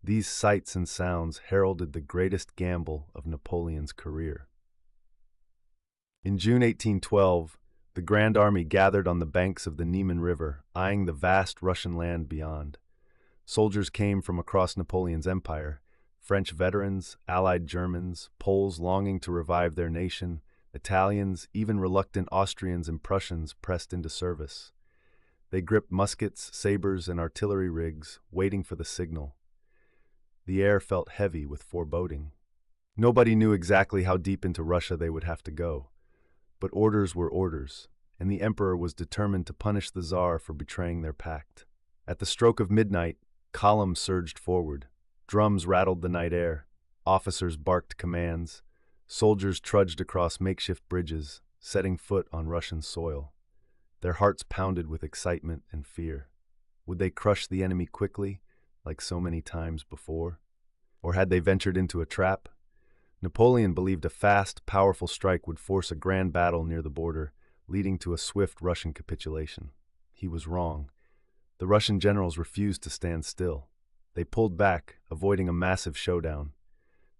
these sights and sounds heralded the greatest gamble of Napoleon's career. In June 1812, the Grand Army gathered on the banks of the Niemen River, eyeing the vast Russian land beyond. Soldiers came from across Napoleon's empire, French veterans, Allied Germans, Poles longing to revive their nation, Italians, even reluctant Austrians and Prussians pressed into service. They gripped muskets, sabers, and artillery rigs, waiting for the signal. The air felt heavy with foreboding. Nobody knew exactly how deep into Russia they would have to go. But orders were orders, and the emperor was determined to punish the Tsar for betraying their pact. At the stroke of midnight, columns surged forward. Drums rattled the night air. Officers barked commands. Soldiers trudged across makeshift bridges, setting foot on Russian soil. Their hearts pounded with excitement and fear. Would they crush the enemy quickly, like so many times before? Or had they ventured into a trap? Napoleon believed a fast, powerful strike would force a grand battle near the border, leading to a swift Russian capitulation. He was wrong. The Russian generals refused to stand still. They pulled back, avoiding a massive showdown.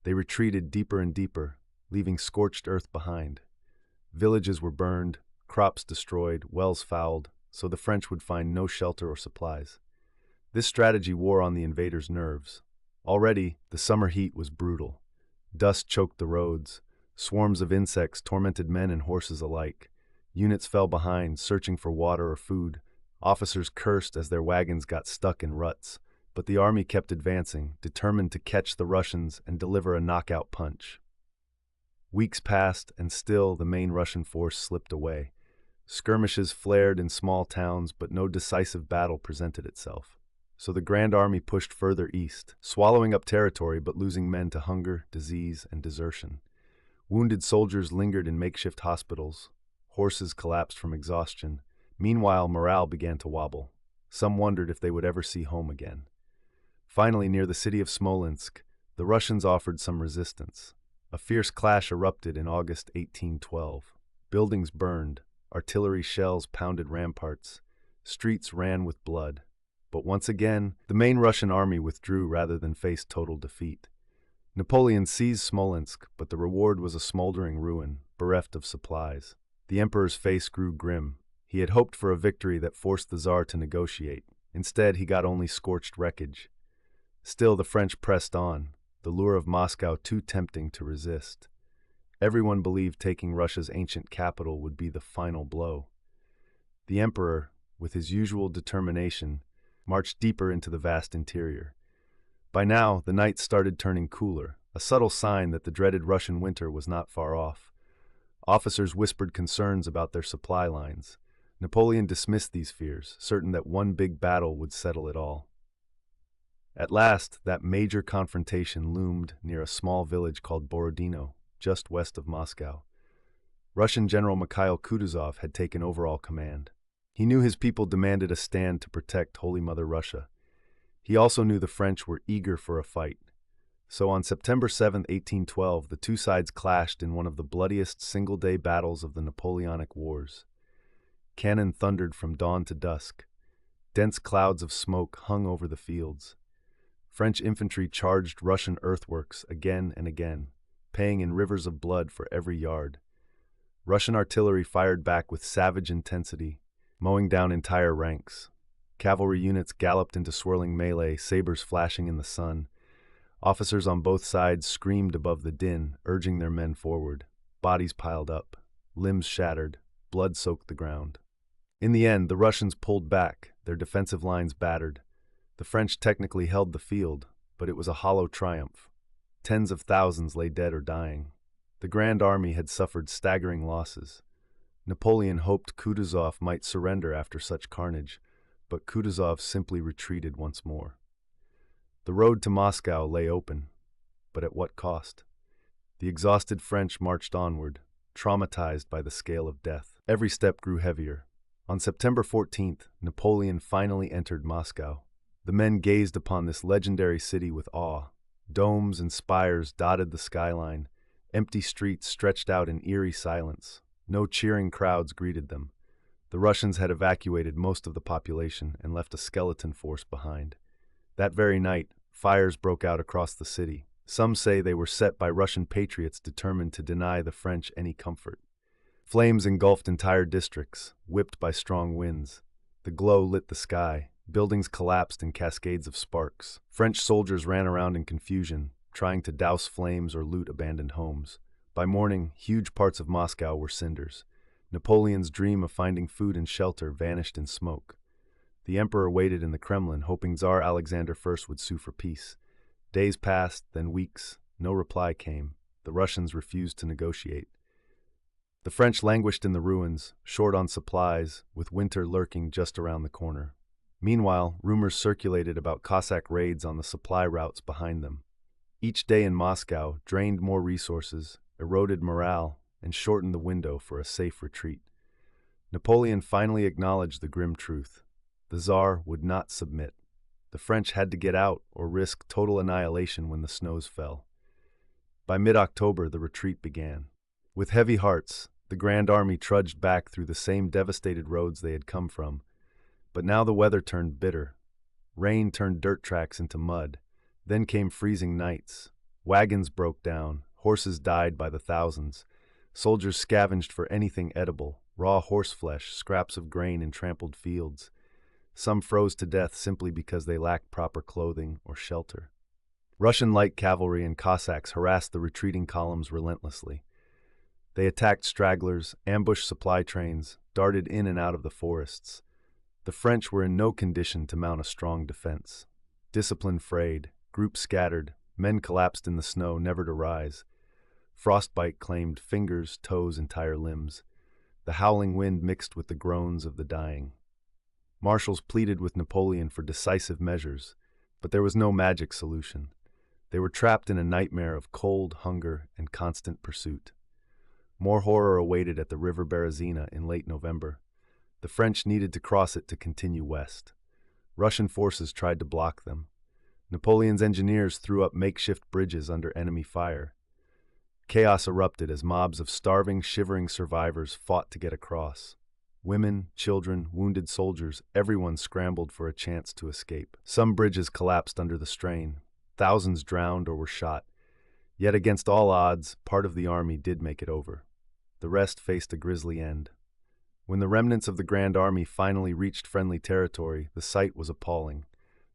They retreated deeper and deeper, leaving scorched earth behind. Villages were burned, crops destroyed, wells fouled, so the French would find no shelter or supplies. This strategy wore on the invaders' nerves. Already, the summer heat was brutal. Dust choked the roads. Swarms of insects tormented men and horses alike. Units fell behind, searching for water or food. Officers cursed as their wagons got stuck in ruts. but the army kept advancing, determined to catch the Russians and deliver a knockout punch. Weeks passed, and still the main Russian force slipped away. Skirmishes flared in small towns, but no decisive battle presented itself. So the Grand Army pushed further east, swallowing up territory but losing men to hunger, disease, and desertion. Wounded soldiers lingered in makeshift hospitals. Horses collapsed from exhaustion. Meanwhile, morale began to wobble. Some wondered if they would ever see home again. Finally, near the city of Smolensk, the Russians offered some resistance. A fierce clash erupted in August 1812. Buildings burned, artillery shells pounded ramparts, streets ran with blood. But once again, the main Russian army withdrew rather than face total defeat. Napoleon seized Smolensk, but the reward was a smoldering ruin, bereft of supplies. The emperor's face grew grim. He had hoped for a victory that forced the Tsar to negotiate. Instead, he got only scorched wreckage. Still, the French pressed on, the lure of Moscow too tempting to resist. Everyone believed taking Russia's ancient capital would be the final blow. The emperor, with his usual determination, marched deeper into the vast interior. By now, the nights started turning cooler, a subtle sign that the dreaded Russian winter was not far off. Officers whispered concerns about their supply lines. Napoleon dismissed these fears, certain that one big battle would settle it all. At last, that major confrontation loomed near a small village called Borodino, just west of Moscow. Russian General Mikhail Kutuzov had taken overall command. He knew his people demanded a stand to protect Holy Mother Russia. He also knew the French were eager for a fight. So on September 7, 1812, the two sides clashed in one of the bloodiest single-day battles of the Napoleonic Wars. Cannon thundered from dawn to dusk. Dense clouds of smoke hung over the fields. French infantry charged Russian earthworks again and again, paying in rivers of blood for every yard. Russian artillery fired back with savage intensity, mowing down entire ranks. Cavalry units galloped into swirling melee, sabers flashing in the sun. Officers on both sides screamed above the din, urging their men forward. Bodies piled up, limbs shattered, blood soaked the ground. In the end, the Russians pulled back, their defensive lines battered. The French technically held the field, but it was a hollow triumph. Tens of thousands lay dead or dying. The Grand Army had suffered staggering losses. Napoleon hoped Kutuzov might surrender after such carnage, but Kutuzov simply retreated once more. The road to Moscow lay open, but at what cost? The exhausted French marched onward, traumatized by the scale of death. Every step grew heavier. On September 14th, Napoleon finally entered Moscow. The men gazed upon this legendary city with awe. Domes and spires dotted the skyline. Empty streets stretched out in eerie silence. No cheering crowds greeted them. The Russians had evacuated most of the population and left a skeleton force behind. That very night, fires broke out across the city. Some say they were set by Russian patriots determined to deny the French any comfort. Flames engulfed entire districts, whipped by strong winds. The glow lit the sky. Buildings collapsed in cascades of sparks. French soldiers ran around in confusion, trying to douse flames or loot abandoned homes. By morning, huge parts of Moscow were cinders. Napoleon's dream of finding food and shelter vanished in smoke. The emperor waited in the Kremlin, hoping Tsar Alexander I would sue for peace. Days passed, then weeks. No reply came. The Russians refused to negotiate. The French languished in the ruins, short on supplies, with winter lurking just around the corner. Meanwhile, rumors circulated about Cossack raids on the supply routes behind them. Each day in Moscow drained more resources, eroded morale, and shortened the window for a safe retreat. Napoleon finally acknowledged the grim truth. The Tsar would not submit. The French had to get out or risk total annihilation when the snows fell. By mid-October, the retreat began. With heavy hearts, the Grand Army trudged back through the same devastated roads they had come from. But now the weather turned bitter. Rain turned dirt tracks into mud. Then came freezing nights. Wagons broke down. Horses died by the thousands. Soldiers scavenged for anything edible, raw horseflesh, scraps of grain in trampled fields. Some froze to death simply because they lacked proper clothing or shelter. Russian light cavalry and Cossacks harassed the retreating columns relentlessly. They attacked stragglers, ambushed supply trains, darted in and out of the forests. The French were in no condition to mount a strong defense. Discipline frayed, groups scattered, men collapsed in the snow, never to rise. Frostbite claimed fingers, toes, entire limbs. The howling wind mixed with the groans of the dying. Marshals pleaded with Napoleon for decisive measures, but there was no magic solution. They were trapped in a nightmare of cold, hunger, and constant pursuit. More horror awaited at the River Berezina in late November. The French needed to cross it to continue west. Russian forces tried to block them. Napoleon's engineers threw up makeshift bridges under enemy fire. Chaos erupted as mobs of starving, shivering survivors fought to get across. Women, children, wounded soldiers, everyone scrambled for a chance to escape. Some bridges collapsed under the strain. Thousands drowned or were shot. Yet against all odds, part of the army did make it over. The rest faced a grisly end. When the remnants of the Grand Army finally reached friendly territory, the sight was appalling.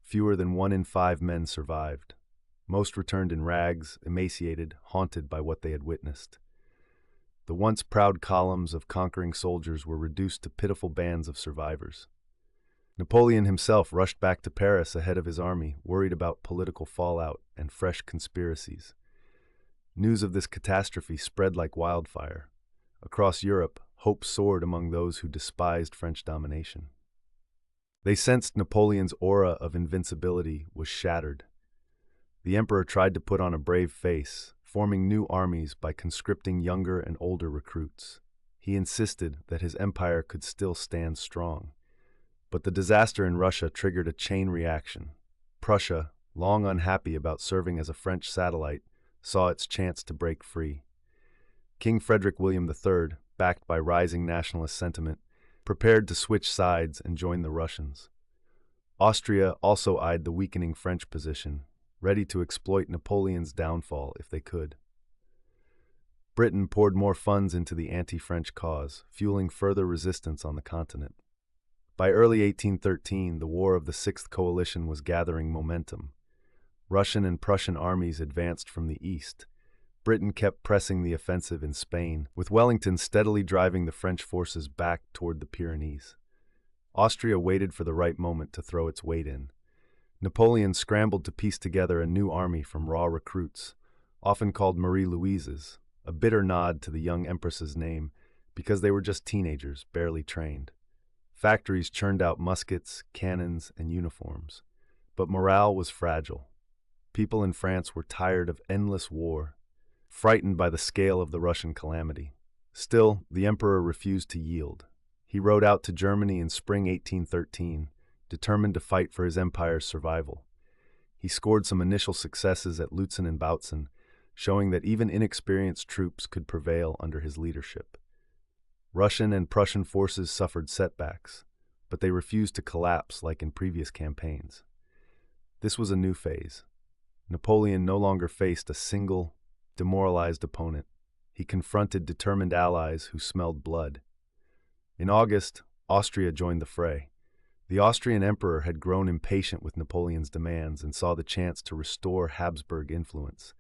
Fewer than 1 in 5 men survived. Most returned in rags, emaciated, haunted by what they had witnessed. The once proud columns of conquering soldiers were reduced to pitiful bands of survivors. Napoleon himself rushed back to Paris ahead of his army, worried about political fallout and fresh conspiracies. News of this catastrophe spread like wildfire. Across Europe, hope soared among those who despised French domination. They sensed Napoleon's aura of invincibility was shattered. The emperor tried to put on a brave face, forming new armies by conscripting younger and older recruits. He insisted that his empire could still stand strong. But the disaster in Russia triggered a chain reaction. Prussia, long unhappy about serving as a French satellite, saw its chance to break free. King Frederick William III, backed by rising nationalist sentiment, prepared to switch sides and join the Russians. Austria also eyed the weakening French position, ready to exploit Napoleon's downfall if they could. Britain poured more funds into the anti-French cause, fueling further resistance on the continent. By early 1813, the War of the Sixth Coalition was gathering momentum. Russian and Prussian armies advanced from the east. Britain kept pressing the offensive in Spain, with Wellington steadily driving the French forces back toward the Pyrenees. Austria waited for the right moment to throw its weight in. Napoleon scrambled to piece together a new army from raw recruits, often called Marie-Louises, a bitter nod to the young empress's name, because they were just teenagers, barely trained. Factories churned out muskets, cannons, and uniforms. But morale was fragile. People in France were tired of endless war, frightened by the scale of the Russian calamity. Still, the emperor refused to yield. He rode out to Germany in spring 1813, determined to fight for his empire's survival. He scored some initial successes at Lutzen and Bautzen, showing that even inexperienced troops could prevail under his leadership. Russian and Prussian forces suffered setbacks, but they refused to collapse like in previous campaigns. This was a new phase. Napoleon no longer faced a single, demoralized opponent. He confronted determined allies who smelled blood. In August, Austria joined the fray. The Austrian emperor had grown impatient with Napoleon's demands and saw the chance to restore Habsburg influence.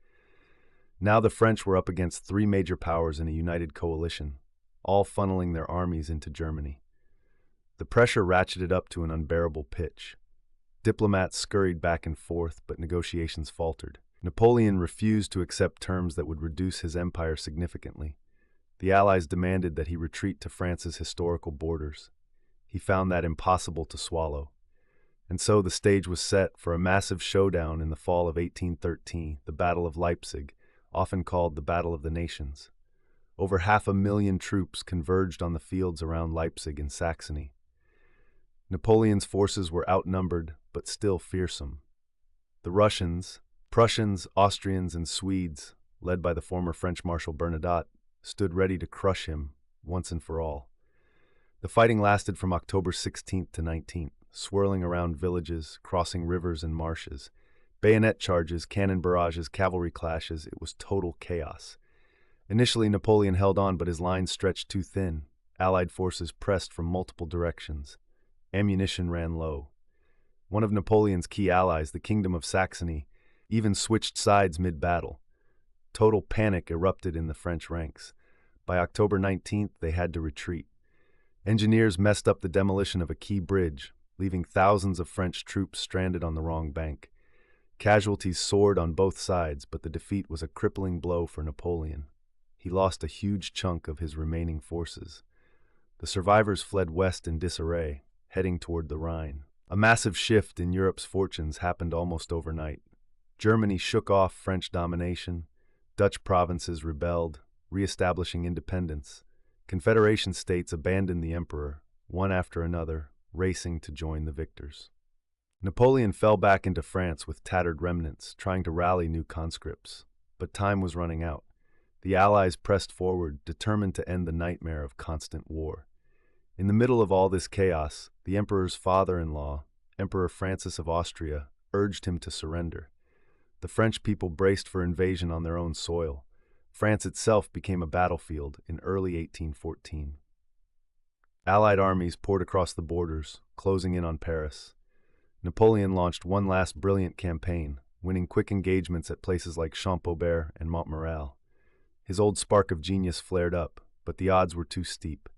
Now the French were up against 3 major powers in a united coalition, all funneling their armies into Germany. The pressure ratcheted up to an unbearable pitch. Diplomats scurried back and forth, but negotiations faltered. Napoleon refused to accept terms that would reduce his empire significantly. The Allies demanded that he retreat to France's historical borders. He found that impossible to swallow. And so the stage was set for a massive showdown in the fall of 1813, the Battle of Leipzig, often called the Battle of the Nations. Over 500,000 troops converged on the fields around Leipzig in Saxony. Napoleon's forces were outnumbered, but still fearsome. The Russians, Prussians, Austrians, and Swedes, led by the former French Marshal Bernadotte, stood ready to crush him once and for all. The fighting lasted from October 16th to 19th, swirling around villages, crossing rivers and marshes. Bayonet charges, cannon barrages, cavalry clashes, it was total chaos. Initially, Napoleon held on, but his lines stretched too thin. Allied forces pressed from multiple directions. Ammunition ran low. One of Napoleon's key allies, the Kingdom of Saxony, even switched sides mid-battle. Total panic erupted in the French ranks. By October 19th, they had to retreat. Engineers messed up the demolition of a key bridge. leaving thousands of French troops stranded on the wrong bank. Casualties soared on both sides, but the defeat was a crippling blow for Napoleon. He lost a huge chunk of his remaining forces. The survivors fled west in disarray, heading toward the Rhine. A massive shift in Europe's fortunes happened almost overnight. Germany shook off French domination. Dutch provinces rebelled, re-establishing independence. Confederation states abandoned the emperor, one after another, racing to join the victors. Napoleon fell back into France with tattered remnants, trying to rally new conscripts. But time was running out. The Allies pressed forward, determined to end the nightmare of constant war. In the middle of all this chaos, the emperor's father-in-law, Emperor Francis of Austria, urged him to surrender. The French people braced for invasion on their own soil. France itself became a battlefield in early 1814. Allied armies poured across the borders, closing in on Paris. Napoleon launched one last brilliant campaign, winning quick engagements at places like Champaubert and Montmirail. His old spark of genius flared up, but the odds were too steep.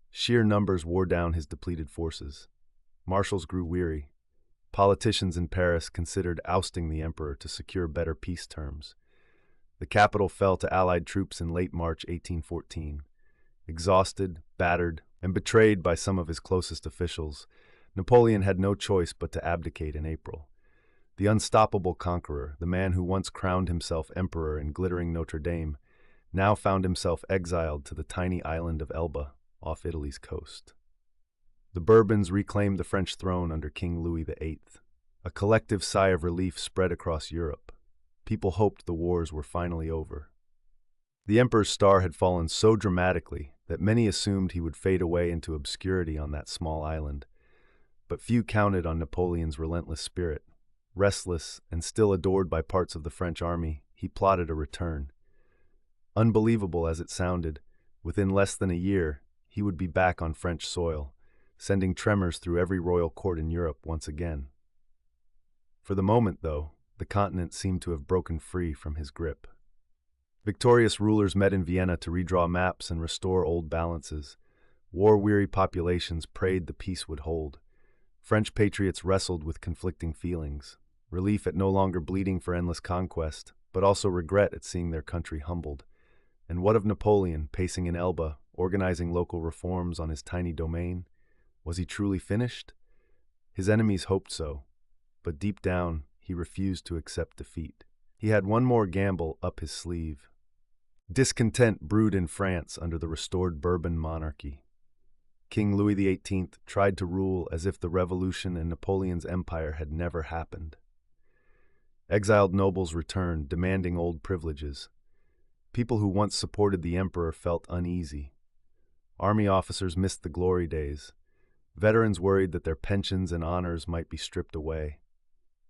Sheer numbers wore down his depleted forces. Marshals grew weary. Politicians in Paris considered ousting the emperor to secure better peace terms. The capital fell to Allied troops in late March 1814. Exhausted, battered, and betrayed by some of his closest officials, Napoleon had no choice but to abdicate in April. The unstoppable conqueror, the man who once crowned himself emperor in glittering Notre Dame, now found himself exiled to the tiny island of Elba, off Italy's coast. The Bourbons reclaimed the French throne under King Louis VIII. A collective sigh of relief spread across Europe. People hoped the wars were finally over. The emperor's star had fallen so dramatically that many assumed he would fade away into obscurity on that small island. But few counted on Napoleon's relentless spirit. Restless and still adored by parts of the French army, he plotted a return. Unbelievable as it sounded, within less than a year, he would be back on French soil, sending tremors through every royal court in Europe once again. For the moment, though, the continent seemed to have broken free from his grip. Victorious rulers met in Vienna to redraw maps and restore old balances. War-weary populations prayed the peace would hold. French patriots wrestled with conflicting feelings, relief at no longer bleeding for endless conquest, but also regret at seeing their country humbled. And what of Napoleon, pacing in Elba, organizing local reforms on his tiny domain? Was he truly finished? His enemies hoped so, but deep down, he refused to accept defeat. He had one more gamble up his sleeve. Discontent brewed in France under the restored Bourbon monarchy. King Louis XVIII tried to rule as if the revolution and Napoleon's empire had never happened. Exiled nobles returned, demanding old privileges. People who once supported the emperor felt uneasy. Army officers missed the glory days. Veterans worried that their pensions and honors might be stripped away.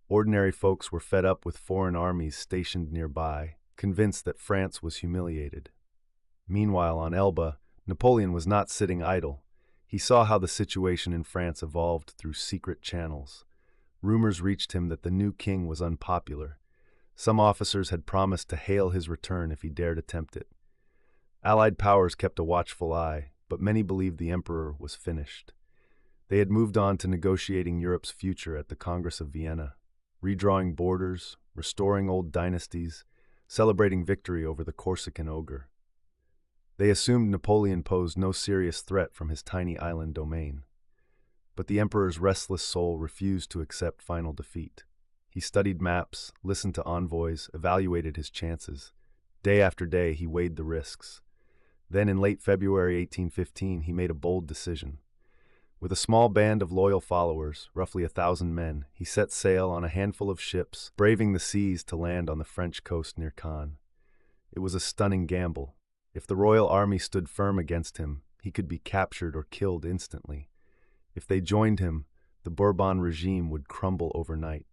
Ordinary folks were fed up with foreign armies stationed nearby, convinced that France was humiliated. Meanwhile, on Elba, Napoleon was not sitting idle. He saw how the situation in France evolved through secret channels. Rumors reached him that the new king was unpopular. Some officers had promised to hail his return if he dared attempt it. Allied powers kept a watchful eye, but many believed the emperor was finished. They had moved on to negotiating Europe's future at the Congress of Vienna, redrawing borders, restoring old dynasties, celebrating victory over the Corsican ogre. They assumed Napoleon posed no serious threat from his tiny island domain. But the emperor's restless soul refused to accept final defeat. He studied maps, listened to envoys, evaluated his chances. Day after day, he weighed the risks. Then, in late February 1815, he made a bold decision. With a small band of loyal followers, roughly 1,000 men, he set sail on a handful of ships, braving the seas to land on the French coast near Cannes. It was a stunning gamble. If the royal army stood firm against him, he could be captured or killed instantly. If they joined him, the Bourbon regime would crumble overnight.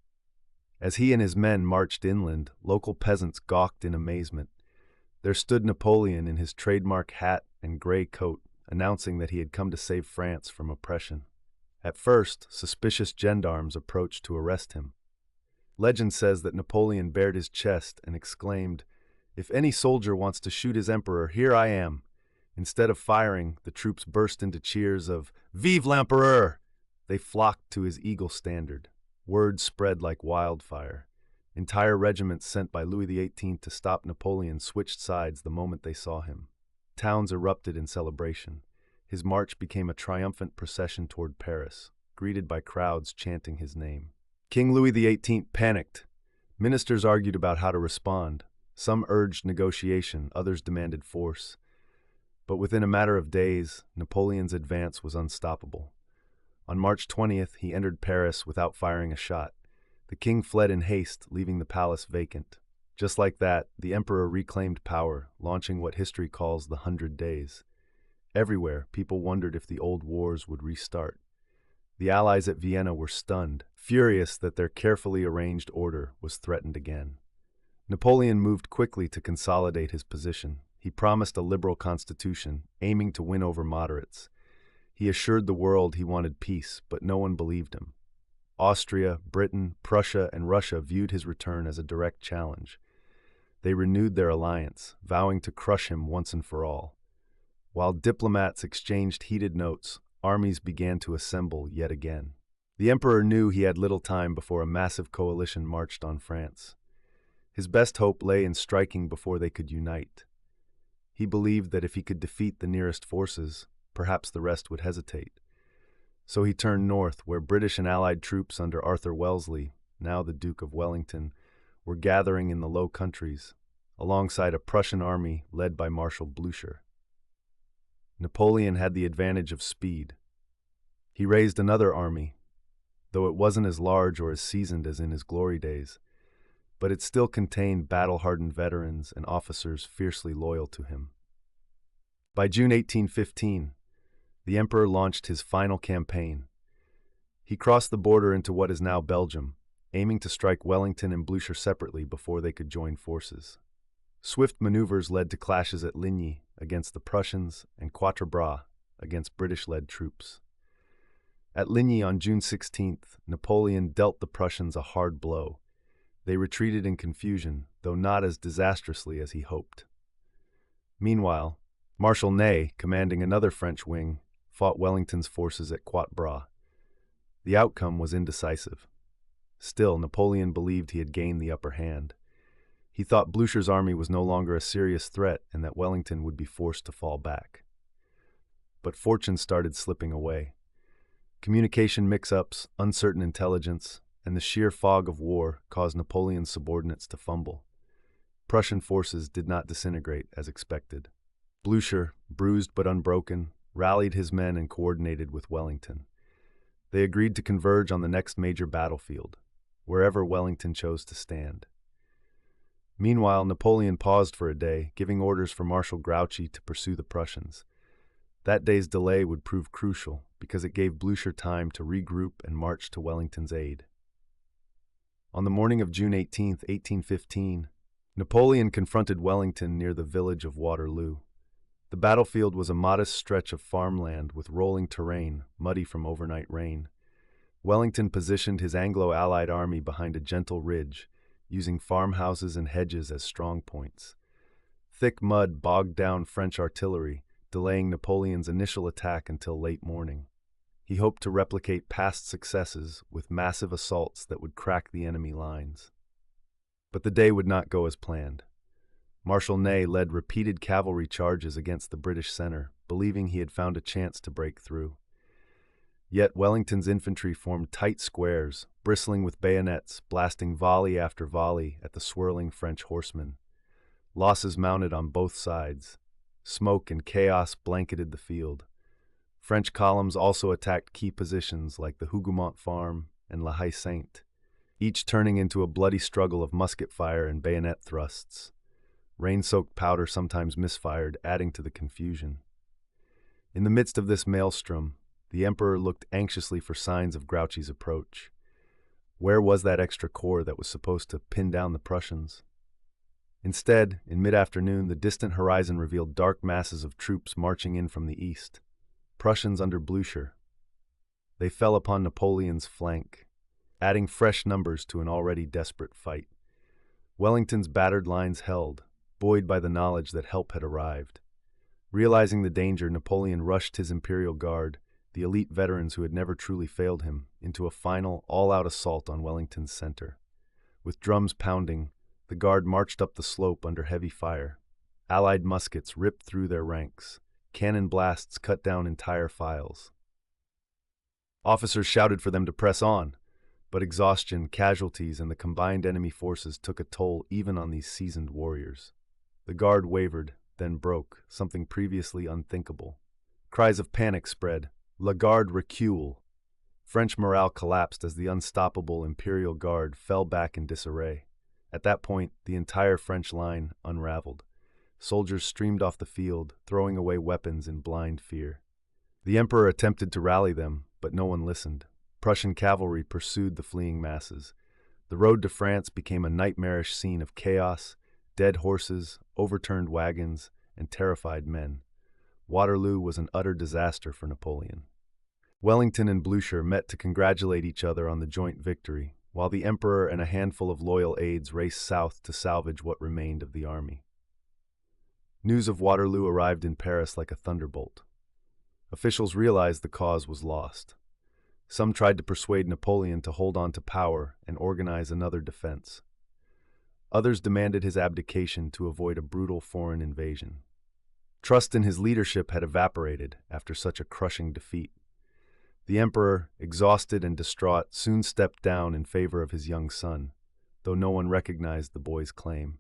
As he and his men marched inland, local peasants gawked in amazement. There stood Napoleon in his trademark hat and gray coat, announcing that he had come to save France from oppression. At first, suspicious gendarmes approached to arrest him. Legend says that Napoleon bared his chest and exclaimed, "If any soldier wants to shoot his emperor, here I am." Instead of firing, the troops burst into cheers of "Vive l'Empereur!" They flocked to his eagle standard. Word spread like wildfire. Entire regiments sent by Louis XVIII to stop Napoleon switched sides the moment they saw him. Towns erupted in celebration. His march became a triumphant procession toward Paris, greeted by crowds chanting his name. King Louis XVIII panicked. Ministers argued about how to respond. Some urged negotiation, others demanded force. But within a matter of days, Napoleon's advance was unstoppable. On March 20th, he entered Paris without firing a shot. The king fled in haste, leaving the palace vacant. Just like that, the emperor reclaimed power, launching what history calls the 100 Days. Everywhere, people wondered if the old wars would restart. The Allies at Vienna were stunned, furious that their carefully arranged order was threatened again. Napoleon moved quickly to consolidate his position. He promised a liberal constitution, aiming to win over moderates. He assured the world he wanted peace, but no one believed him. Austria, Britain, Prussia, and Russia viewed his return as a direct challenge. They renewed their alliance, vowing to crush him once and for all. While diplomats exchanged heated notes, armies began to assemble yet again. The emperor knew he had little time before a massive coalition marched on France. His best hope lay in striking before they could unite. He believed that if he could defeat the nearest forces, perhaps the rest would hesitate. So he turned north, where British and Allied troops under Arthur Wellesley, now the Duke of Wellington, were gathering in the Low Countries, alongside a Prussian army led by Marshal Blucher. Napoleon had the advantage of speed. He raised another army, though it wasn't as large or as seasoned as in his glory days, but it still contained battle-hardened veterans and officers fiercely loyal to him. By June 1815, the emperor launched his final campaign. He crossed the border into what is now Belgium, aiming to strike Wellington and Blucher separately before they could join forces. Swift maneuvers led to clashes at Ligny against the Prussians and Quatre Bras against British-led troops. At Ligny on June 16th, Napoleon dealt the Prussians a hard blow. They retreated in confusion, though not as disastrously as he hoped. Meanwhile, Marshal Ney, commanding another French wing, fought Wellington's forces at Quatre Bras. The outcome was indecisive. Still, Napoleon believed he had gained the upper hand. He thought Blucher's army was no longer a serious threat and that Wellington would be forced to fall back. But fortune started slipping away. Communication mix-ups, uncertain intelligence, and the sheer fog of war caused Napoleon's subordinates to fumble. Prussian forces did not disintegrate as expected. Blucher, bruised but unbroken, rallied his men and coordinated with Wellington. They agreed to converge on the next major battlefield, wherever Wellington chose to stand. Meanwhile, Napoleon paused for a day, giving orders for Marshal Grouchy to pursue the Prussians. That day's delay would prove crucial, because it gave Blucher time to regroup and march to Wellington's aid. On the morning of June 18, 1815, Napoleon confronted Wellington near the village of Waterloo. The battlefield was a modest stretch of farmland with rolling terrain, muddy from overnight rain. Wellington positioned his Anglo-Allied army behind a gentle ridge, using farmhouses and hedges as strong points. Thick mud bogged down French artillery, delaying Napoleon's initial attack until late morning. He hoped to replicate past successes with massive assaults that would crack the enemy lines. But the day would not go as planned. Marshal Ney led repeated cavalry charges against the British center, believing he had found a chance to break through. Yet Wellington's infantry formed tight squares, bristling with bayonets, blasting volley after volley at the swirling French horsemen. Losses mounted on both sides. Smoke and chaos blanketed the field. French columns also attacked key positions like the Hougoumont Farm and La Haye Sainte, each turning into a bloody struggle of musket fire and bayonet thrusts. Rain-soaked powder sometimes misfired, adding to the confusion. In the midst of this maelstrom, the emperor looked anxiously for signs of Grouchy's approach. Where was that extra corps that was supposed to pin down the Prussians? Instead, in mid-afternoon, the distant horizon revealed dark masses of troops marching in from the east. Prussians under Blucher. They fell upon Napoleon's flank, adding fresh numbers to an already desperate fight. Wellington's battered lines held, buoyed by the knowledge that help had arrived. Realizing the danger, Napoleon rushed his Imperial Guard, the elite veterans who had never truly failed him, into a final, all-out assault on Wellington's center. With drums pounding, the Guard marched up the slope under heavy fire. Allied muskets ripped through their ranks. Cannon blasts cut down entire files. Officers shouted for them to press on, but exhaustion, casualties, and the combined enemy forces took a toll even on these seasoned warriors. The Guard wavered, then broke, something previously unthinkable. Cries of panic spread. La Garde recule. French morale collapsed as the unstoppable Imperial Guard fell back in disarray. At that point, the entire French line unraveled. Soldiers streamed off the field, throwing away weapons in blind fear. The Emperor attempted to rally them, but no one listened. Prussian cavalry pursued the fleeing masses. The road to France became a nightmarish scene of chaos, dead horses, overturned wagons, and terrified men. Waterloo was an utter disaster for Napoleon. Wellington and Blucher met to congratulate each other on the joint victory, while the Emperor and a handful of loyal aides raced south to salvage what remained of the army. News of Waterloo arrived in Paris like a thunderbolt. Officials realized the cause was lost. Some tried to persuade Napoleon to hold on to power and organize another defense. Others demanded his abdication to avoid a brutal foreign invasion. Trust in his leadership had evaporated after such a crushing defeat. The Emperor, exhausted and distraught, soon stepped down in favor of his young son, though no one recognized the boy's claim.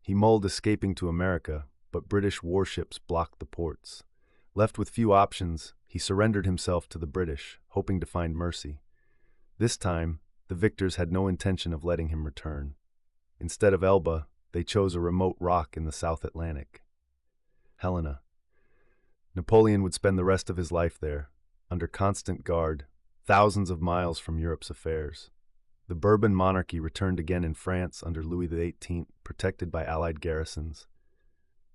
He mulled escaping to America, but British warships blocked the ports. Left with few options, he surrendered himself to the British, hoping to find mercy. This time, the victors had no intention of letting him return. Instead of Elba, they chose a remote rock in the South Atlantic. Helena. Napoleon would spend the rest of his life there, under constant guard, thousands of miles from Europe's affairs. The Bourbon monarchy returned again in France under Louis XVIII, protected by Allied garrisons.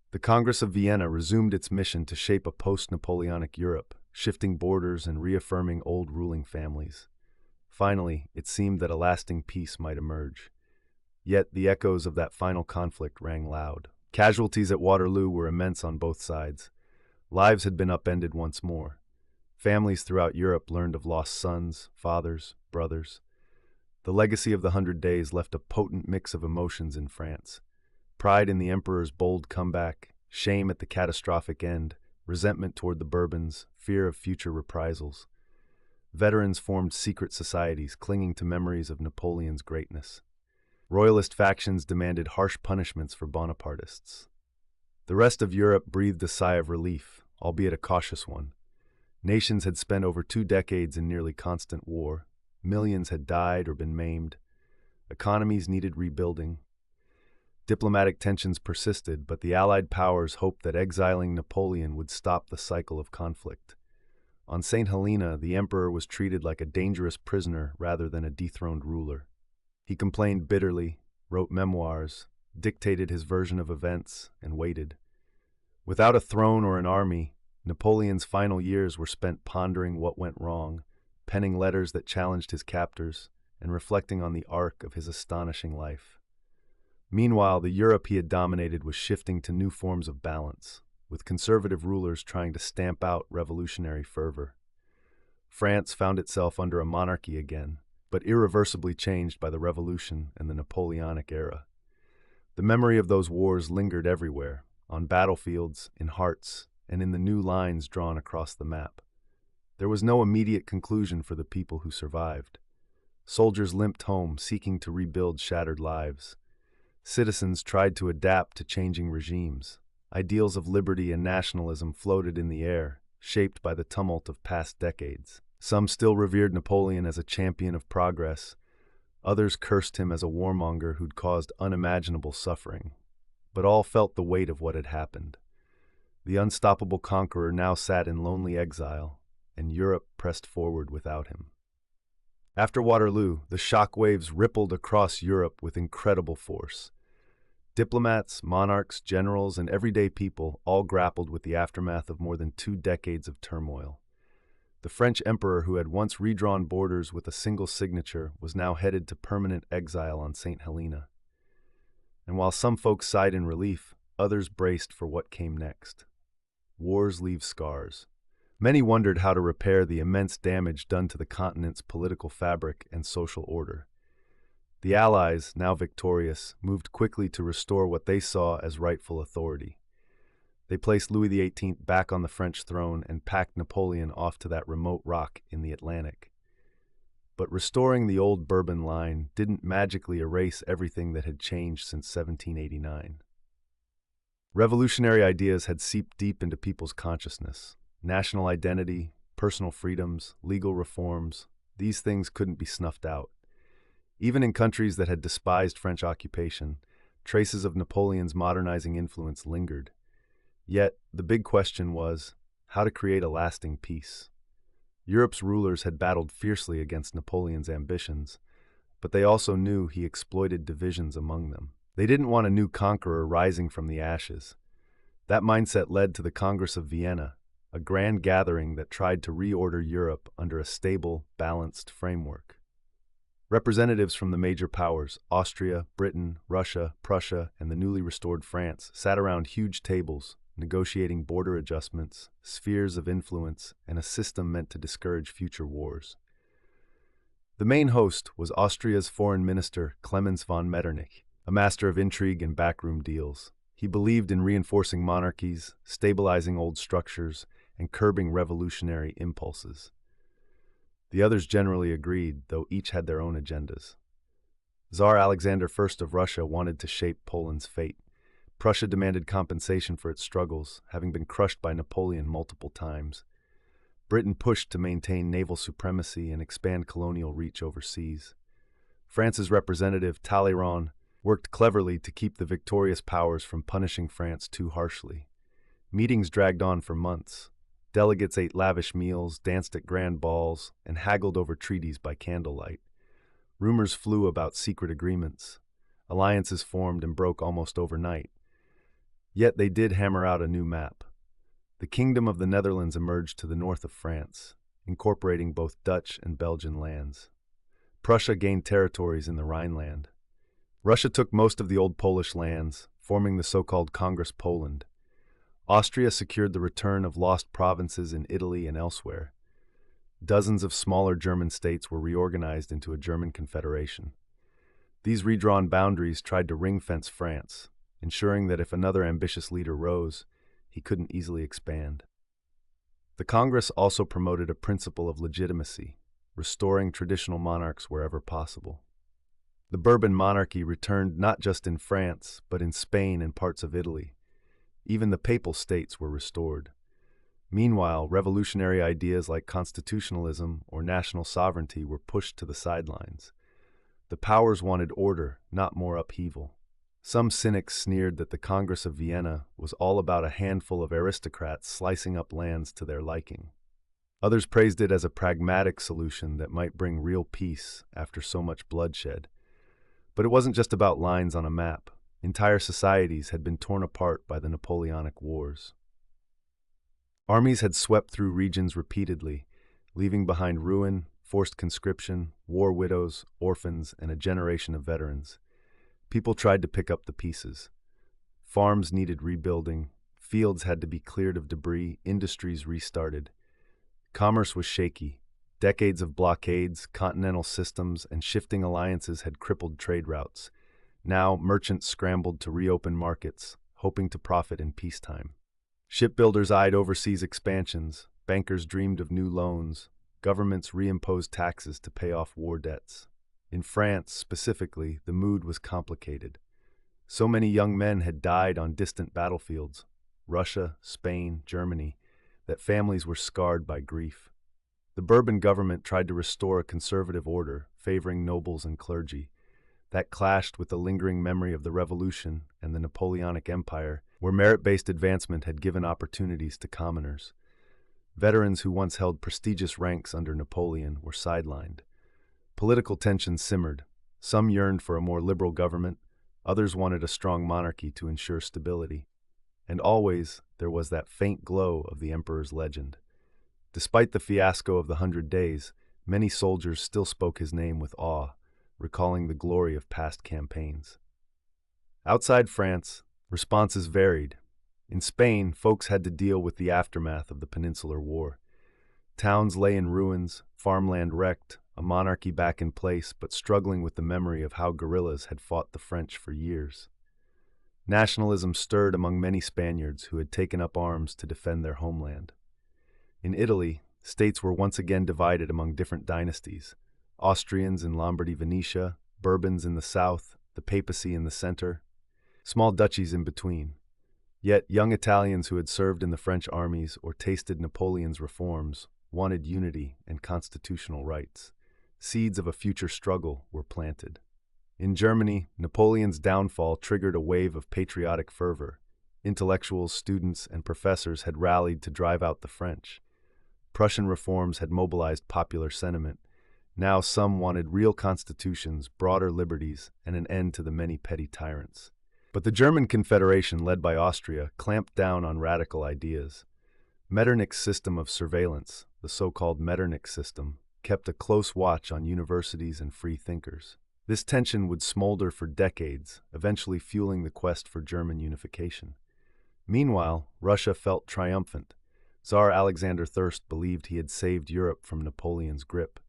The Congress of Vienna resumed its mission to shape a post-Napoleonic Europe, shifting borders and reaffirming old ruling families. Finally, it seemed that a lasting peace might emerge. Yet the echoes of that final conflict rang loud. Casualties at Waterloo were immense on both sides. Lives had been upended once more. Families throughout Europe learned of lost sons, fathers, brothers. The legacy of the 100 Days left a potent mix of emotions in France. Pride in the Emperor's bold comeback, shame at the catastrophic end, resentment toward the Bourbons, fear of future reprisals. Veterans formed secret societies clinging to memories of Napoleon's greatness. Royalist factions demanded harsh punishments for Bonapartists. The rest of Europe breathed a sigh of relief, albeit a cautious one. Nations had spent over 2 decades in nearly constant war. Millions had died or been maimed. Economies needed rebuilding. Diplomatic tensions persisted, but the Allied powers hoped that exiling Napoleon would stop the cycle of conflict. On St. Helena, the Emperor was treated like a dangerous prisoner rather than a dethroned ruler. He complained bitterly, wrote memoirs, dictated his version of events, and waited. Without a throne or an army, Napoleon's final years were spent pondering what went wrong, penning letters that challenged his captors, and reflecting on the arc of his astonishing life. Meanwhile, the Europe he had dominated was shifting to new forms of balance, with conservative rulers trying to stamp out revolutionary fervor. France found itself under a monarchy again, but irreversibly changed by the Revolution and the Napoleonic era. The memory of those wars lingered everywhere, on battlefields, in hearts, and in the new lines drawn across the map. There was no immediate conclusion for the people who survived. Soldiers limped home, seeking to rebuild shattered lives. Citizens tried to adapt to changing regimes. Ideals of liberty and nationalism floated in the air, shaped by the tumult of past decades. Some still revered Napoleon as a champion of progress. Others cursed him as a warmonger who'd caused unimaginable suffering. But all felt the weight of what had happened. The unstoppable conqueror now sat in lonely exile, and Europe pressed forward without him. After Waterloo, the shockwaves rippled across Europe with incredible force. Diplomats, monarchs, generals, and everyday people all grappled with the aftermath of more than 2 decades of turmoil. The French emperor, who had once redrawn borders with a single signature, was now headed to permanent exile on St. Helena. And while some folks sighed in relief, others braced for what came next. Wars leave scars. Many wondered how to repair the immense damage done to the continent's political fabric and social order. The Allies, now victorious, moved quickly to restore what they saw as rightful authority. They placed Louis XVIII back on the French throne and packed Napoleon off to that remote rock in the Atlantic. But restoring the old Bourbon line didn't magically erase everything that had changed since 1789. Revolutionary ideas had seeped deep into people's consciousness. National identity, personal freedoms, legal reforms, these things couldn't be snuffed out. Even in countries that had despised French occupation, traces of Napoleon's modernizing influence lingered. Yet, the big question was, how to create a lasting peace. Europe's rulers had battled fiercely against Napoleon's ambitions, but they also knew he exploited divisions among them. They didn't want a new conqueror rising from the ashes. That mindset led to the Congress of Vienna, a grand gathering that tried to reorder Europe under a stable, balanced framework. Representatives from the major powers, Austria, Britain, Russia, Prussia, and the newly restored France, sat around huge tables, negotiating border adjustments, spheres of influence, and a system meant to discourage future wars. The main host was Austria's foreign minister, Clemens von Metternich, a master of intrigue and backroom deals. He believed in reinforcing monarchies, stabilizing old structures, and curbing revolutionary impulses. The others generally agreed, though each had their own agendas. Tsar Alexander I of Russia wanted to shape Poland's fate. Prussia demanded compensation for its struggles, having been crushed by Napoleon multiple times. Britain pushed to maintain naval supremacy and expand colonial reach overseas. France's representative, Talleyrand, worked cleverly to keep the victorious powers from punishing France too harshly. Meetings dragged on for months. Delegates ate lavish meals, danced at grand balls, and haggled over treaties by candlelight. Rumors flew about secret agreements. Alliances formed and broke almost overnight. Yet they did hammer out a new map. The Kingdom of the Netherlands emerged to the north of France, incorporating both Dutch and Belgian lands. Prussia gained territories in the Rhineland. Russia took most of the old Polish lands, forming the so-called Congress Poland. Austria secured the return of lost provinces in Italy and elsewhere. Dozens of smaller German states were reorganized into a German confederation. These redrawn boundaries tried to ring-fence France, ensuring that if another ambitious leader rose, he couldn't easily expand. The Congress also promoted a principle of legitimacy, restoring traditional monarchs wherever possible. The Bourbon monarchy returned not just in France, but in Spain and parts of Italy. Even the Papal States were restored. Meanwhile, revolutionary ideas like constitutionalism or national sovereignty were pushed to the sidelines. The powers wanted order, not more upheaval. Some cynics sneered that the Congress of Vienna was all about a handful of aristocrats slicing up lands to their liking. Others praised it as a pragmatic solution that might bring real peace after so much bloodshed. But it wasn't just about lines on a map. Entire societies had been torn apart by the Napoleonic Wars. Armies had swept through regions repeatedly, leaving behind ruin, forced conscription, war widows, orphans, and a generation of veterans. People tried to pick up the pieces. Farms needed rebuilding, fields had to be cleared of debris, industries restarted. Commerce was shaky. Decades of blockades, continental systems, and shifting alliances had crippled trade routes. Now, merchants scrambled to reopen markets, hoping to profit in peacetime. Shipbuilders eyed overseas expansions, bankers dreamed of new loans, governments reimposed taxes to pay off war debts. In France, specifically, the mood was complicated. So many young men had died on distant battlefields, Russia, Spain, Germany, that families were scarred by grief. The Bourbon government tried to restore a conservative order, favoring nobles and clergy. That clashed with the lingering memory of the Revolution and the Napoleonic Empire, where merit-based advancement had given opportunities to commoners. Veterans who once held prestigious ranks under Napoleon were sidelined. Political tensions simmered. Some yearned for a more liberal government, others wanted a strong monarchy to ensure stability. And always, there was that faint glow of the emperor's legend. Despite the fiasco of the 100 Days, many soldiers still spoke his name with awe, recalling the glory of past campaigns. Outside France, responses varied. In Spain, folks had to deal with the aftermath of the Peninsular War. Towns lay in ruins, farmland wrecked, a monarchy back in place but struggling with the memory of how guerrillas had fought the French for years. Nationalism stirred among many Spaniards who had taken up arms to defend their homeland. In Italy, states were once again divided among different dynasties: Austrians in Lombardy, Venetia, Bourbons in the south, the papacy in the center, small duchies in between. Yet young Italians who had served in the French armies or tasted Napoleon's reforms wanted unity and constitutional rights. Seeds of a future struggle were planted. In Germany, Napoleon's downfall triggered a wave of patriotic fervor. Intellectuals, students, and professors had rallied to drive out the French. Prussian reforms had mobilized popular sentiment. Now some wanted real constitutions, broader liberties, and an end to the many petty tyrants. But the German Confederation, led by Austria, clamped down on radical ideas. Metternich's system of surveillance, the so-called Metternich system, kept a close watch on universities and free thinkers. This tension would smolder for decades, eventually fueling the quest for German unification. Meanwhile, Russia felt triumphant. Tsar Alexander I believed he had saved Europe from Napoleon's grip.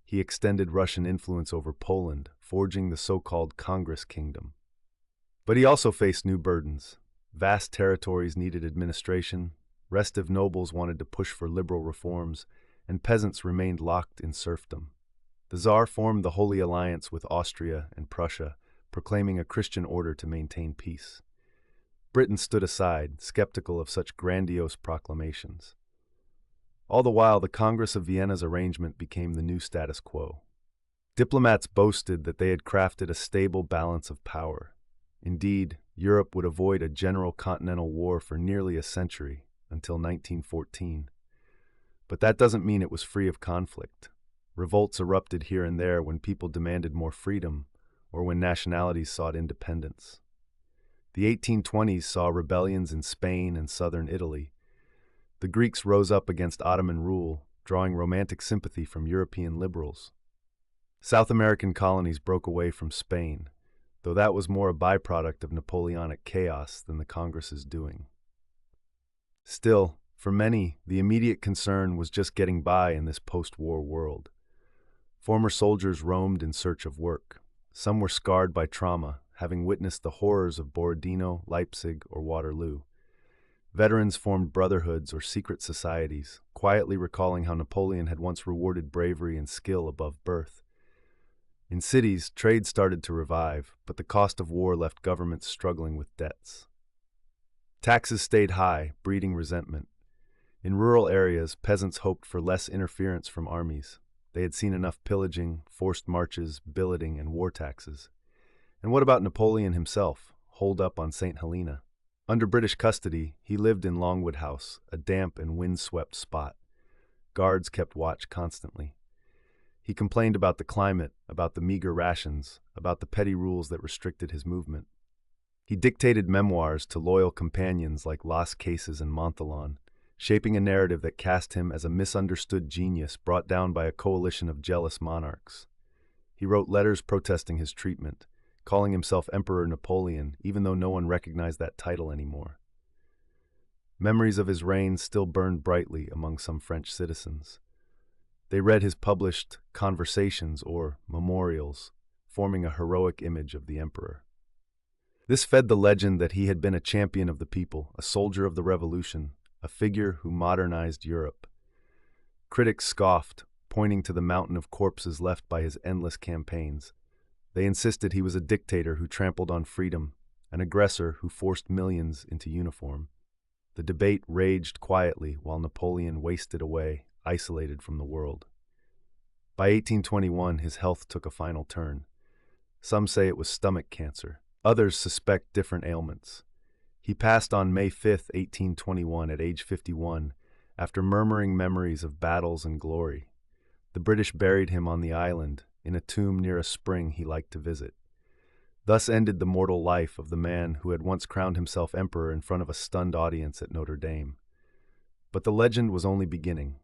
He extended Russian influence over Poland, forging the so-called Congress Kingdom. But he also faced new burdens. Vast territories needed administration, restive nobles wanted to push for liberal reforms, and peasants remained locked in serfdom. The Tsar formed the Holy Alliance with Austria and Prussia, proclaiming a Christian order to maintain peace. Britain stood aside, skeptical of such grandiose proclamations. All the while, the Congress of Vienna's arrangement became the new status quo. Diplomats boasted that they had crafted a stable balance of power. Indeed, Europe would avoid a general continental war for nearly a century, until 1914. But that doesn't mean it was free of conflict. Revolts erupted here and there when people demanded more freedom, or when nationalities sought independence. The 1820s saw rebellions in Spain and southern Italy. The Greeks rose up against Ottoman rule, drawing romantic sympathy from European liberals. South American colonies broke away from Spain, though that was more a byproduct of Napoleonic chaos than the Congress's doing. Still, for many, the immediate concern was just getting by in this post-war world. Former soldiers roamed in search of work. Some were scarred by trauma, having witnessed the horrors of Borodino, Leipzig, or Waterloo. Veterans formed brotherhoods or secret societies, quietly recalling how Napoleon had once rewarded bravery and skill above birth. In cities, trade started to revive, but the cost of war left governments struggling with debts. Taxes stayed high, breeding resentment. In rural areas, peasants hoped for less interference from armies. They had seen enough pillaging, forced marches, billeting, and war taxes. And what about Napoleon himself, holed up on St. Helena? Under British custody, he lived in Longwood House, a damp and wind-swept spot. Guards kept watch constantly. He complained about the climate, about the meager rations, about the petty rules that restricted his movement. He dictated memoirs to loyal companions like Las Cases and Montholon, shaping a narrative that cast him as a misunderstood genius brought down by a coalition of jealous monarchs. He wrote letters protesting his treatment, calling himself Emperor Napoleon, even though no one recognized that title anymore. Memories of his reign still burned brightly among some French citizens. They read his published Conversations or Memorials, forming a heroic image of the emperor. This fed the legend that he had been a champion of the people, a soldier of the revolution, a figure who modernized Europe. Critics scoffed, pointing to the mountain of corpses left by his endless campaigns. They insisted he was a dictator who trampled on freedom, an aggressor who forced millions into uniform. The debate raged quietly while Napoleon wasted away, isolated from the world. By 1821, his health took a final turn. Some say it was stomach cancer. Others suspect different ailments. He passed on May 5, 1821, at age 51, after murmuring memories of battles and glory. The British buried him on the island, in a tomb near a spring he liked to visit. Thus ended the mortal life of the man who had once crowned himself emperor in front of a stunned audience at Notre Dame. But the legend was only beginning.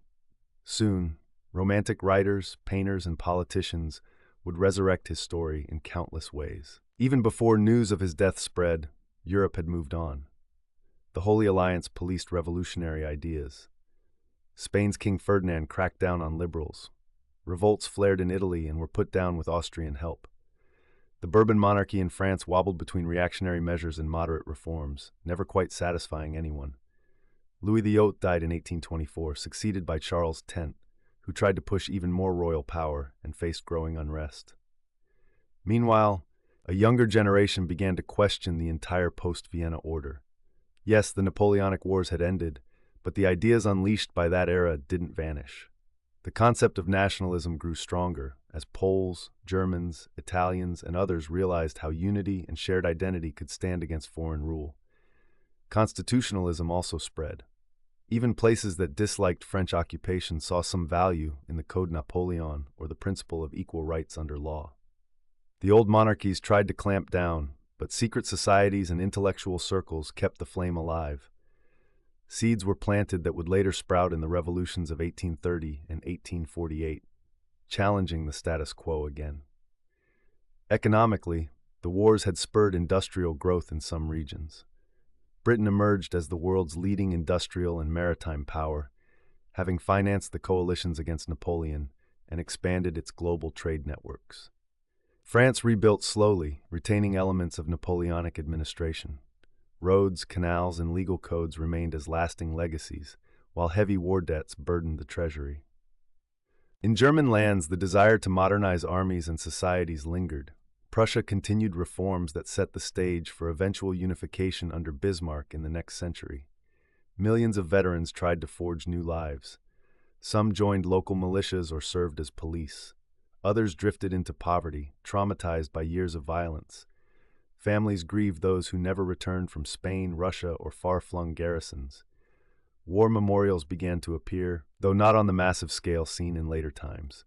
Soon, romantic writers, painters, and politicians would resurrect his story in countless ways. Even before news of his death spread, Europe had moved on. The Holy Alliance policed revolutionary ideas. Spain's King Ferdinand cracked down on liberals. Revolts flared in Italy and were put down with Austrian help. The Bourbon monarchy in France wobbled between reactionary measures and moderate reforms, never quite satisfying anyone. Louis VIII died in 1824, succeeded by Charles X, who tried to push even more royal power and faced growing unrest. Meanwhile, a younger generation began to question the entire post-Vienna order. Yes, the Napoleonic Wars had ended, but the ideas unleashed by that era didn't vanish. The concept of nationalism grew stronger as Poles, Germans, Italians, and others realized how unity and shared identity could stand against foreign rule. Constitutionalism also spread. Even places that disliked French occupation saw some value in the Code Napoleon or the principle of equal rights under law. The old monarchies tried to clamp down, but secret societies and intellectual circles kept the flame alive. Seeds were planted that would later sprout in the revolutions of 1830 and 1848, challenging the status quo again. Economically, the wars had spurred industrial growth in some regions. Britain emerged as the world's leading industrial and maritime power, having financed the coalitions against Napoleon and expanded its global trade networks. France rebuilt slowly, retaining elements of Napoleonic administration. Roads, canals, and legal codes remained as lasting legacies, while heavy war debts burdened the treasury. In German lands, the desire to modernize armies and societies lingered. Prussia continued reforms that set the stage for eventual unification under Bismarck in the next century. Millions of veterans tried to forge new lives. Some joined local militias or served as police. Others drifted into poverty, traumatized by years of violence. Families grieved those who never returned from Spain, Russia, or far-flung garrisons. War memorials began to appear, though not on the massive scale seen in later times.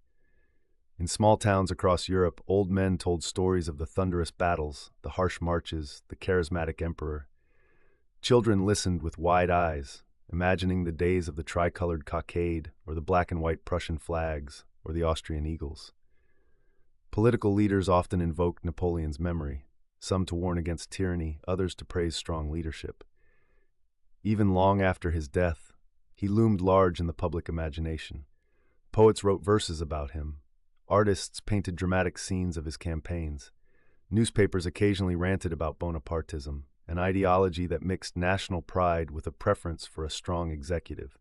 In small towns across Europe, old men told stories of the thunderous battles, the harsh marches, the charismatic emperor. Children listened with wide eyes, imagining the days of the tricolored cockade, or the black and white Prussian flags, or the Austrian eagles. Political leaders often invoked Napoleon's memory, some to warn against tyranny, others to praise strong leadership. Even long after his death, he loomed large in the public imagination. Poets wrote verses about him. Artists painted dramatic scenes of his campaigns. Newspapers occasionally ranted about Bonapartism, an ideology that mixed national pride with a preference for a strong executive.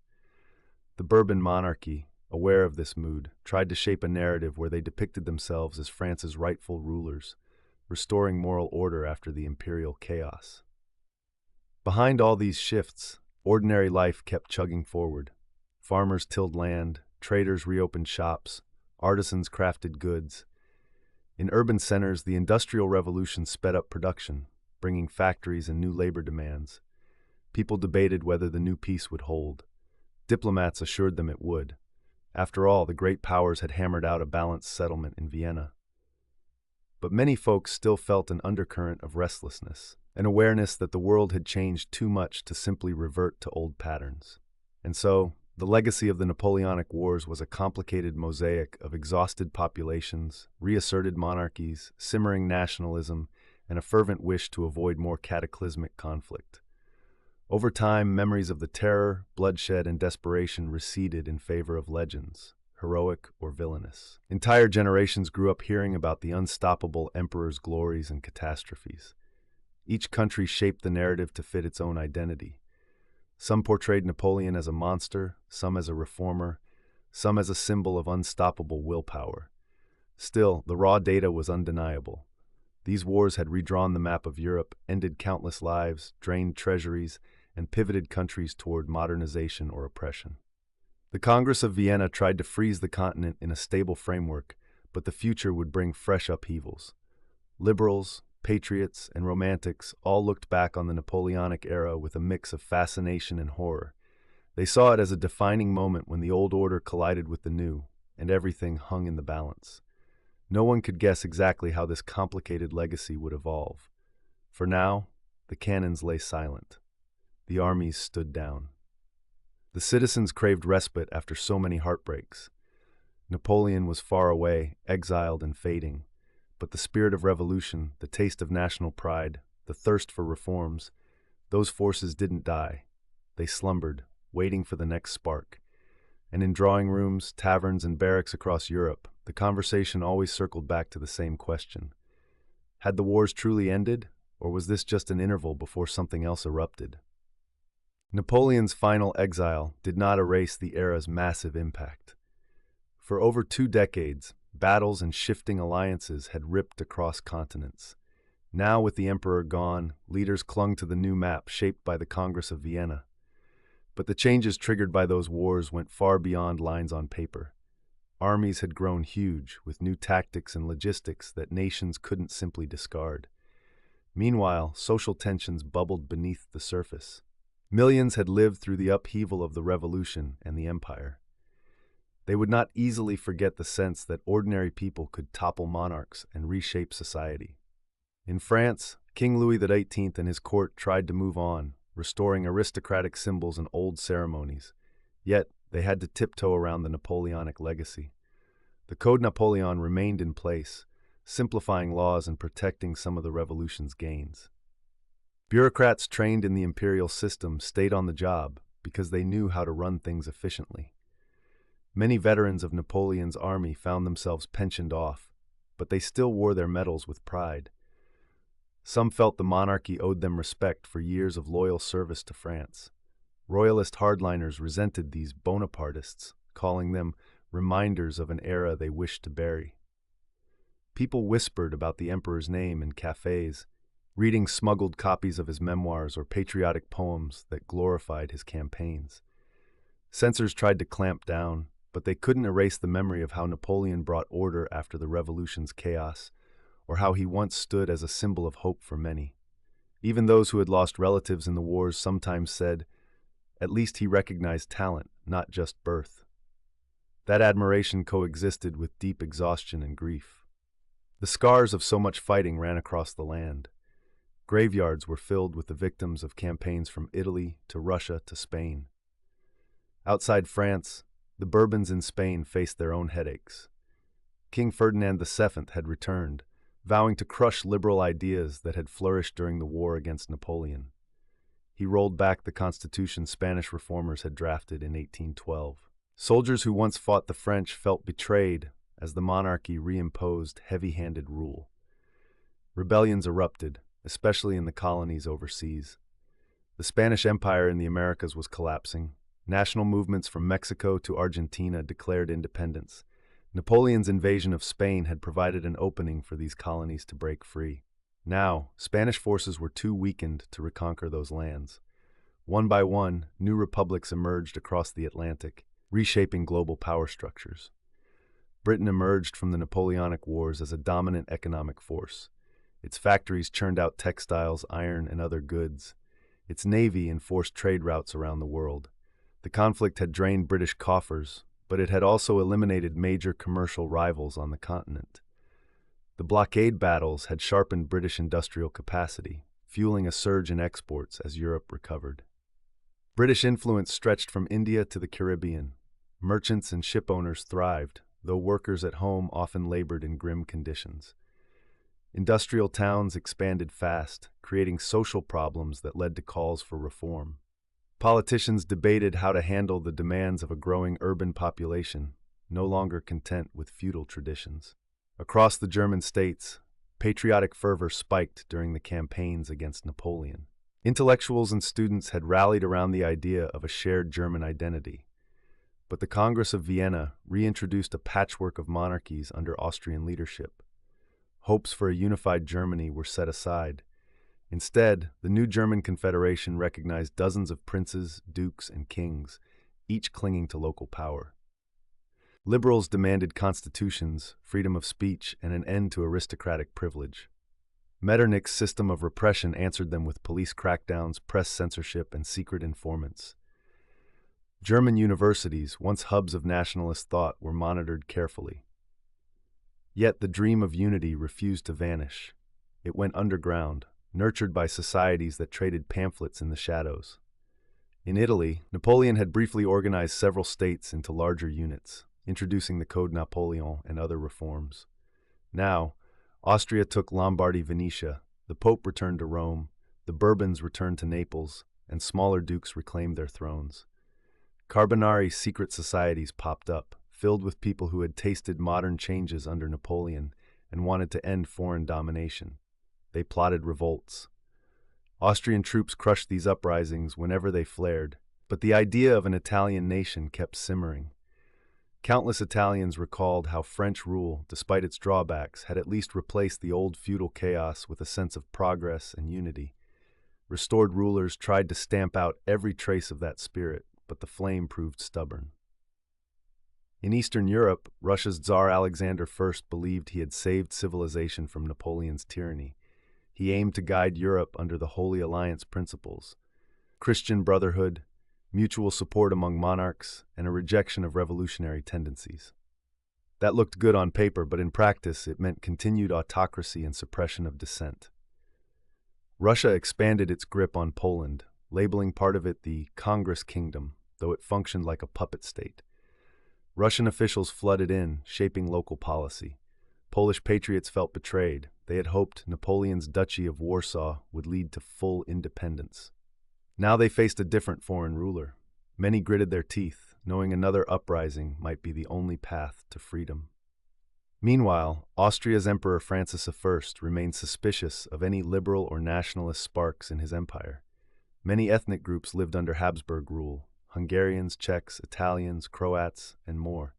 The Bourbon monarchy, aware of this mood, tried to shape a narrative where they depicted themselves as France's rightful rulers, restoring moral order after the imperial chaos. Behind all these shifts, ordinary life kept chugging forward. Farmers tilled land, traders reopened shops, artisans crafted goods. In urban centers, the Industrial Revolution sped up production, bringing factories and new labor demands. People debated whether the new peace would hold. Diplomats assured them it would. After all, the great powers had hammered out a balanced settlement in Vienna. But many folks still felt an undercurrent of restlessness, an awareness that the world had changed too much to simply revert to old patterns. And so, the legacy of the Napoleonic Wars was a complicated mosaic of exhausted populations, reasserted monarchies, simmering nationalism, and a fervent wish to avoid more cataclysmic conflict. Over time, memories of the terror, bloodshed, and desperation receded in favor of legends, heroic or villainous. Entire generations grew up hearing about the unstoppable emperor's glories and catastrophes. Each country shaped the narrative to fit its own identity. Some portrayed Napoleon as a monster, some as a reformer, some as a symbol of unstoppable willpower. Still, the raw data was undeniable. These wars had redrawn the map of Europe, ended countless lives, drained treasuries, and pivoted countries toward modernization or oppression. The Congress of Vienna tried to freeze the continent in a stable framework, but the future would bring fresh upheavals. Liberals, patriots, and romantics all looked back on the Napoleonic era with a mix of fascination and horror. They saw it as a defining moment when the old order collided with the new, and everything hung in the balance. No one could guess exactly how this complicated legacy would evolve. For now, the cannons lay silent. The armies stood down. The citizens craved respite after so many heartbreaks. Napoleon was far away, exiled and fading, but the spirit of revolution, the taste of national pride, the thirst for reforms, those forces didn't die. They slumbered, waiting for the next spark. And in drawing rooms, taverns, and barracks across Europe, the conversation always circled back to the same question. Had the wars truly ended, or was this just an interval before something else erupted? Napoleon's final exile did not erase the era's massive impact. For over 2 decades, battles and shifting alliances had ripped across continents. Now, with the emperor gone, leaders clung to the new map shaped by the Congress of Vienna. But the changes triggered by those wars went far beyond lines on paper. Armies had grown huge, with new tactics and logistics that nations couldn't simply discard. Meanwhile, social tensions bubbled beneath the surface. Millions had lived through the upheaval of the revolution and the empire. They would not easily forget the sense that ordinary people could topple monarchs and reshape society. In France, King Louis XVIII and his court tried to move on, restoring aristocratic symbols and old ceremonies. Yet, they had to tiptoe around the Napoleonic legacy. The Code Napoleon remained in place, simplifying laws and protecting some of the revolution's gains. Bureaucrats trained in the imperial system stayed on the job because they knew how to run things efficiently. Many veterans of Napoleon's army found themselves pensioned off, but they still wore their medals with pride. Some felt the monarchy owed them respect for years of loyal service to France. Royalist hardliners resented these Bonapartists, calling them reminders of an era they wished to bury. People whispered about the emperor's name in cafes, reading smuggled copies of his memoirs or patriotic poems that glorified his campaigns. Censors tried to clamp down, but they couldn't erase the memory of how Napoleon brought order after the revolution's chaos, or how he once stood as a symbol of hope for many. Even those who had lost relatives in the wars sometimes said, at least he recognized talent, not just birth. That admiration coexisted with deep exhaustion and grief. The scars of so much fighting ran across the land. Graveyards were filled with the victims of campaigns from Italy to Russia to Spain. Outside France, the Bourbons in Spain faced their own headaches. King Ferdinand VII had returned, vowing to crush liberal ideas that had flourished during the war against Napoleon. He rolled back the constitution Spanish reformers had drafted in 1812. Soldiers who once fought the French felt betrayed as the monarchy reimposed heavy-handed rule. Rebellions erupted, especially in the colonies overseas. The Spanish Empire in the Americas was collapsing. National movements from Mexico to Argentina declared independence. Napoleon's invasion of Spain had provided an opening for these colonies to break free. Now, Spanish forces were too weakened to reconquer those lands. One by one, new republics emerged across the Atlantic, reshaping global power structures. Britain emerged from the Napoleonic Wars as a dominant economic force. Its factories churned out textiles, iron, and other goods. Its navy enforced trade routes around the world. The conflict had drained British coffers, but it had also eliminated major commercial rivals on the continent. The blockade battles had sharpened British industrial capacity, fueling a surge in exports as Europe recovered. British influence stretched from India to the Caribbean. Merchants and shipowners thrived, though workers at home often labored in grim conditions. Industrial towns expanded fast, creating social problems that led to calls for reform. Politicians debated how to handle the demands of a growing urban population, no longer content with feudal traditions. Across the German states, patriotic fervor spiked during the campaigns against Napoleon. Intellectuals and students had rallied around the idea of a shared German identity. But the Congress of Vienna reintroduced a patchwork of monarchies under Austrian leadership. Hopes for a unified Germany were set aside. Instead, the new German Confederation recognized dozens of princes, dukes, and kings, each clinging to local power. Liberals demanded constitutions, freedom of speech, and an end to aristocratic privilege. Metternich's system of repression answered them with police crackdowns, press censorship, and secret informants. German universities, once hubs of nationalist thought, were monitored carefully. Yet the dream of unity refused to vanish. It went underground, nurtured by societies that traded pamphlets in the shadows. In Italy, Napoleon had briefly organized several states into larger units, introducing the Code Napoleon and other reforms. Now, Austria took Lombardy-Venetia, the Pope returned to Rome, the Bourbons returned to Naples, and smaller dukes reclaimed their thrones. Carbonari secret societies popped up, filled with people who had tasted modern changes under Napoleon and wanted to end foreign domination. They plotted revolts. Austrian troops crushed these uprisings whenever they flared, but the idea of an Italian nation kept simmering. Countless Italians recalled how French rule, despite its drawbacks, had at least replaced the old feudal chaos with a sense of progress and unity. Restored rulers tried to stamp out every trace of that spirit, but the flame proved stubborn. In Eastern Europe, Russia's Tsar Alexander I believed he had saved civilization from Napoleon's tyranny. He aimed to guide Europe under the Holy Alliance principles: Christian brotherhood, mutual support among monarchs, and a rejection of revolutionary tendencies. That looked good on paper, but in practice it meant continued autocracy and suppression of dissent. Russia expanded its grip on Poland, labeling part of it the Congress Kingdom, though it functioned like a puppet state. Russian officials flooded in, shaping local policy. Polish patriots felt betrayed. They had hoped Napoleon's Duchy of Warsaw would lead to full independence. Now they faced a different foreign ruler. Many gritted their teeth, knowing another uprising might be the only path to freedom. Meanwhile, Austria's Emperor Francis I remained suspicious of any liberal or nationalist sparks in his empire. Many ethnic groups lived under Habsburg rule: Hungarians, Czechs, Italians, Croats, and more.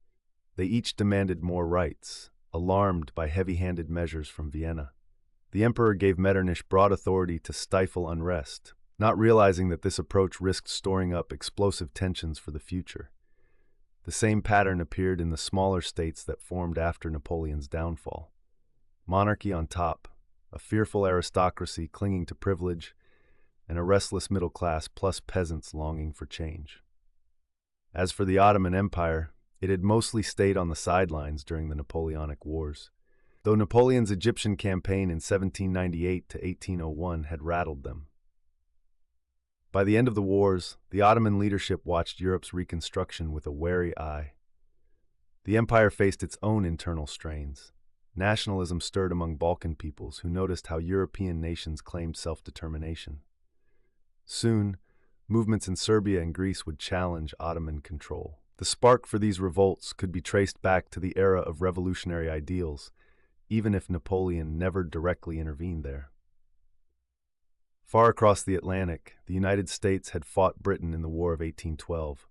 They each demanded more rights, alarmed by heavy-handed measures from Vienna. The emperor gave Metternich broad authority to stifle unrest, not realizing that this approach risked storing up explosive tensions for the future. The same pattern appeared in the smaller states that formed after Napoleon's downfall. Monarchy on top, a fearful aristocracy clinging to privilege, and a restless middle class plus peasants longing for change. As for the Ottoman Empire, it had mostly stayed on the sidelines during the Napoleonic Wars, though Napoleon's Egyptian campaign in 1798 to 1801 had rattled them. By the end of the wars, the Ottoman leadership watched Europe's reconstruction with a wary eye. The empire faced its own internal strains. Nationalism stirred among Balkan peoples who noticed how European nations claimed self-determination. Soon, movements in Serbia and Greece would challenge Ottoman control. The spark for these revolts could be traced back to the era of revolutionary ideals, even if Napoleon never directly intervened there. Far across the Atlantic, the United States had fought Britain in the War of 1812,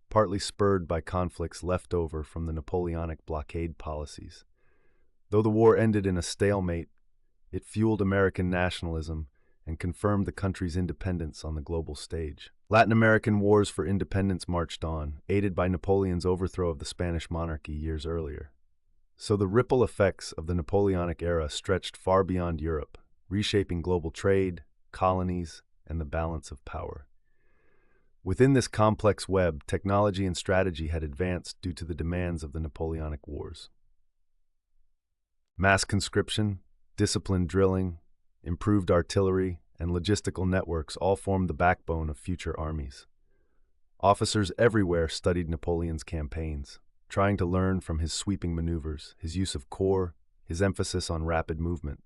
partly spurred by conflicts left over from the Napoleonic blockade policies. Though the war ended in a stalemate, it fueled American nationalism and confirmed the country's independence on the global stage. Latin American wars for independence marched on, aided by Napoleon's overthrow of the Spanish monarchy years earlier. So the ripple effects of the Napoleonic era stretched far beyond Europe, reshaping global trade, colonies, and the balance of power. Within this complex web, technology and strategy had advanced due to the demands of the Napoleonic Wars. Mass conscription, disciplined drilling, improved artillery, and logistical networks all formed the backbone of future armies. Officers everywhere studied Napoleon's campaigns, trying to learn from his sweeping maneuvers, his use of corps, his emphasis on rapid movement.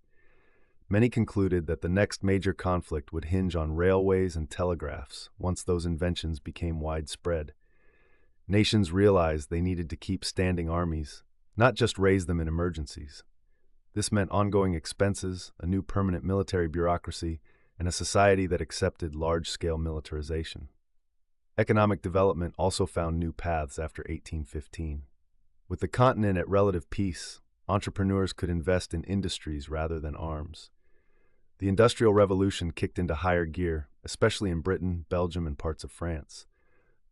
Many concluded that the next major conflict would hinge on railways and telegraphs once those inventions became widespread. Nations realized they needed to keep standing armies, not just raise them in emergencies. This meant ongoing expenses, a new permanent military bureaucracy, and a society that accepted large-scale militarization. Economic development also found new paths after 1815. With the continent at relative peace, entrepreneurs could invest in industries rather than arms. The Industrial Revolution kicked into higher gear, especially in Britain, Belgium, and parts of France.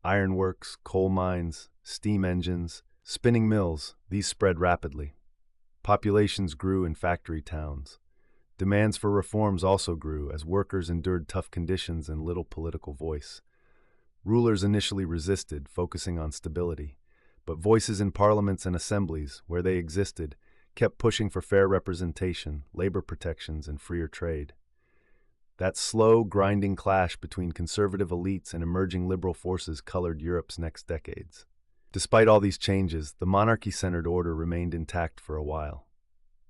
Ironworks, coal mines, steam engines, spinning mills, these spread rapidly. Populations grew in factory towns. Demands for reforms also grew as workers endured tough conditions and little political voice. Rulers initially resisted, focusing on stability, but voices in parliaments and assemblies, where they existed, kept pushing for fair representation, labor protections, and freer trade. That slow, grinding clash between conservative elites and emerging liberal forces colored Europe's next decades. Despite all these changes, the monarchy-centered order remained intact for a while.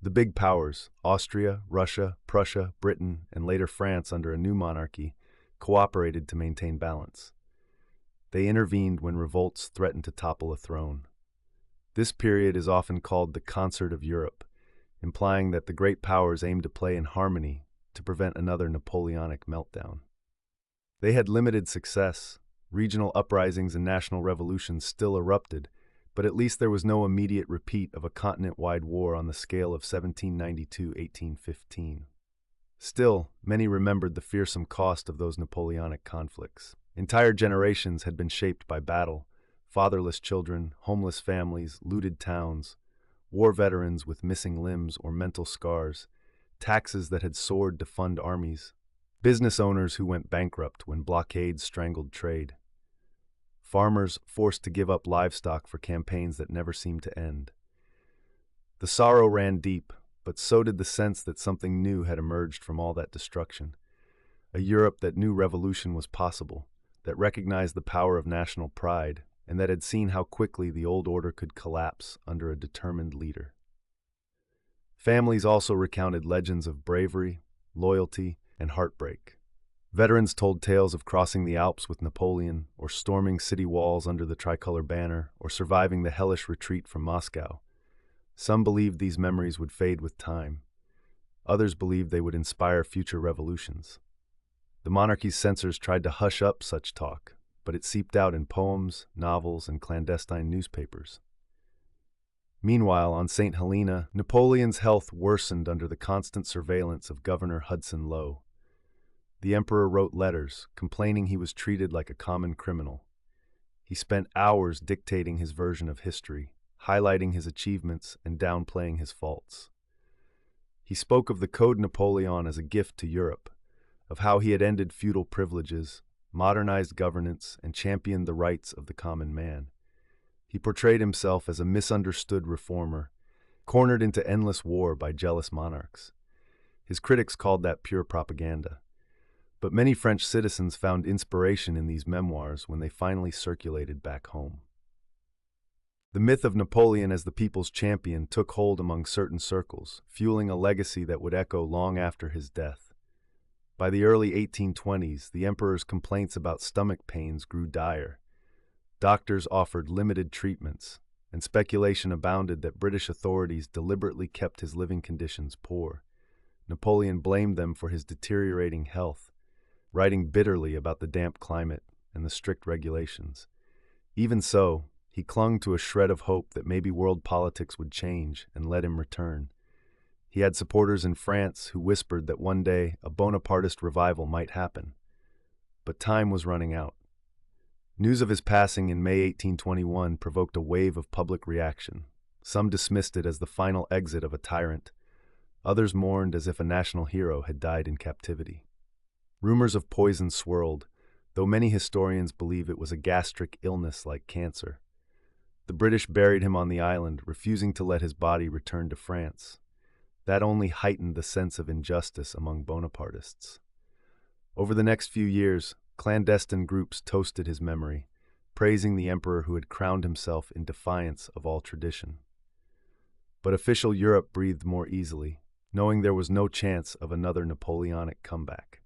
The big powers, Austria, Russia, Prussia, Britain, and later France under a new monarchy, cooperated to maintain balance. They intervened when revolts threatened to topple a throne. This period is often called the Concert of Europe, implying that the great powers aimed to play in harmony to prevent another Napoleonic meltdown. They had limited success. Regional uprisings and national revolutions still erupted, but at least there was no immediate repeat of a continent-wide war on the scale of 1792–1815. Still, many remembered the fearsome cost of those Napoleonic conflicts. Entire generations had been shaped by battle: fatherless children, homeless families, looted towns, war veterans with missing limbs or mental scars, taxes that had soared to fund armies, business owners who went bankrupt when blockades strangled trade, farmers forced to give up livestock for campaigns that never seemed to end. The sorrow ran deep, but so did the sense that something new had emerged from all that destruction. A Europe that knew revolution was possible, that recognized the power of national pride, and that had seen how quickly the old order could collapse under a determined leader. Families also recounted legends of bravery, loyalty, and heartbreak. Veterans told tales of crossing the Alps with Napoleon, or storming city walls under the tricolor banner, or surviving the hellish retreat from Moscow. Some believed these memories would fade with time. Others believed they would inspire future revolutions. The monarchy's censors tried to hush up such talk, but it seeped out in poems, novels, and clandestine newspapers. Meanwhile, on St. Helena, Napoleon's health worsened under the constant surveillance of Governor Hudson Lowe. The emperor wrote letters, complaining he was treated like a common criminal. He spent hours dictating his version of history, highlighting his achievements and downplaying his faults. He spoke of the Code Napoleon as a gift to Europe, of how he had ended feudal privileges, modernized governance, and championed the rights of the common man. He portrayed himself as a misunderstood reformer, cornered into endless war by jealous monarchs. His critics called that pure propaganda. But many French citizens found inspiration in these memoirs when they finally circulated back home. The myth of Napoleon as the people's champion took hold among certain circles, fueling a legacy that would echo long after his death. By the early 1820s, the emperor's complaints about stomach pains grew dire. Doctors offered limited treatments, and speculation abounded that British authorities deliberately kept his living conditions poor. Napoleon blamed them for his deteriorating health, writing bitterly about the damp climate and the strict regulations. Even so, he clung to a shred of hope that maybe world politics would change and let him return. He had supporters in France who whispered that one day a Bonapartist revival might happen. But time was running out. News of his passing in May 1821 provoked a wave of public reaction. Some dismissed it as the final exit of a tyrant. Others mourned as if a national hero had died in captivity. Rumors of poison swirled, though many historians believe it was a gastric illness like cancer. The British buried him on the island, refusing to let his body return to France. That only heightened the sense of injustice among Bonapartists. Over the next few years, clandestine groups toasted his memory, praising the emperor who had crowned himself in defiance of all tradition. But official Europe breathed more easily, knowing there was no chance of another Napoleonic comeback.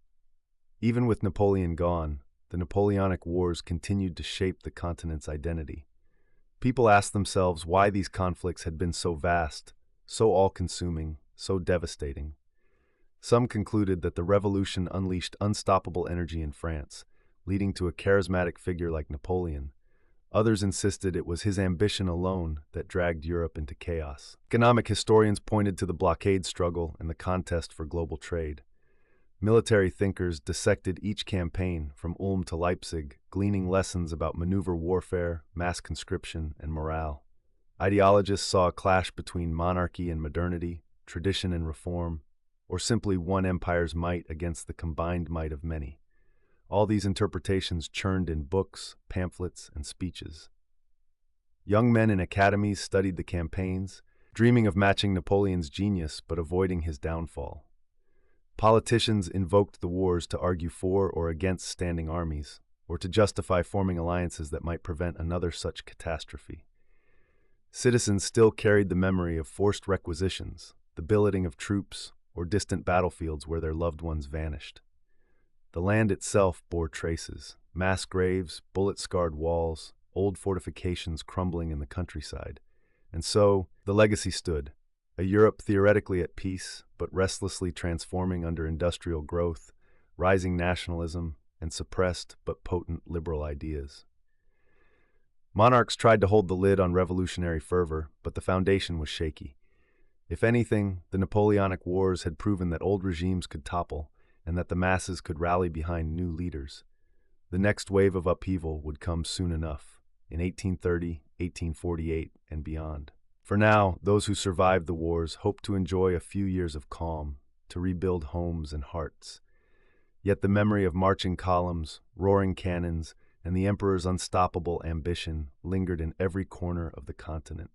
Even with Napoleon gone, the Napoleonic Wars continued to shape the continent's identity. People asked themselves why these conflicts had been so vast, so all-consuming, so devastating. Some concluded that the revolution unleashed unstoppable energy in France, leading to a charismatic figure like Napoleon. Others insisted it was his ambition alone that dragged Europe into chaos. Economic historians pointed to the blockade struggle and the contest for global trade. Military thinkers dissected each campaign from Ulm to Leipzig, gleaning lessons about maneuver warfare, mass conscription, and morale. Ideologists saw a clash between monarchy and modernity, tradition and reform, or simply one empire's might against the combined might of many. All these interpretations churned in books, pamphlets, and speeches. Young men in academies studied the campaigns, dreaming of matching Napoleon's genius but avoiding his downfall. Politicians invoked the wars to argue for or against standing armies, or to justify forming alliances that might prevent another such catastrophe. Citizens still carried the memory of forced requisitions, the billeting of troops, or distant battlefields where their loved ones vanished. The land itself bore traces: mass graves, bullet-scarred walls, old fortifications crumbling in the countryside. And so, the legacy stood: a Europe theoretically at peace, but restlessly transforming under industrial growth, rising nationalism, and suppressed but potent liberal ideas. Monarchs tried to hold the lid on revolutionary fervor, but the foundation was shaky. If anything, the Napoleonic Wars had proven that old regimes could topple, and that the masses could rally behind new leaders. The next wave of upheaval would come soon enough, in 1830, 1848, and beyond. For now, those who survived the wars hoped to enjoy a few years of calm, to rebuild homes and hearts. Yet the memory of marching columns, roaring cannons, and the emperor's unstoppable ambition lingered in every corner of the continent.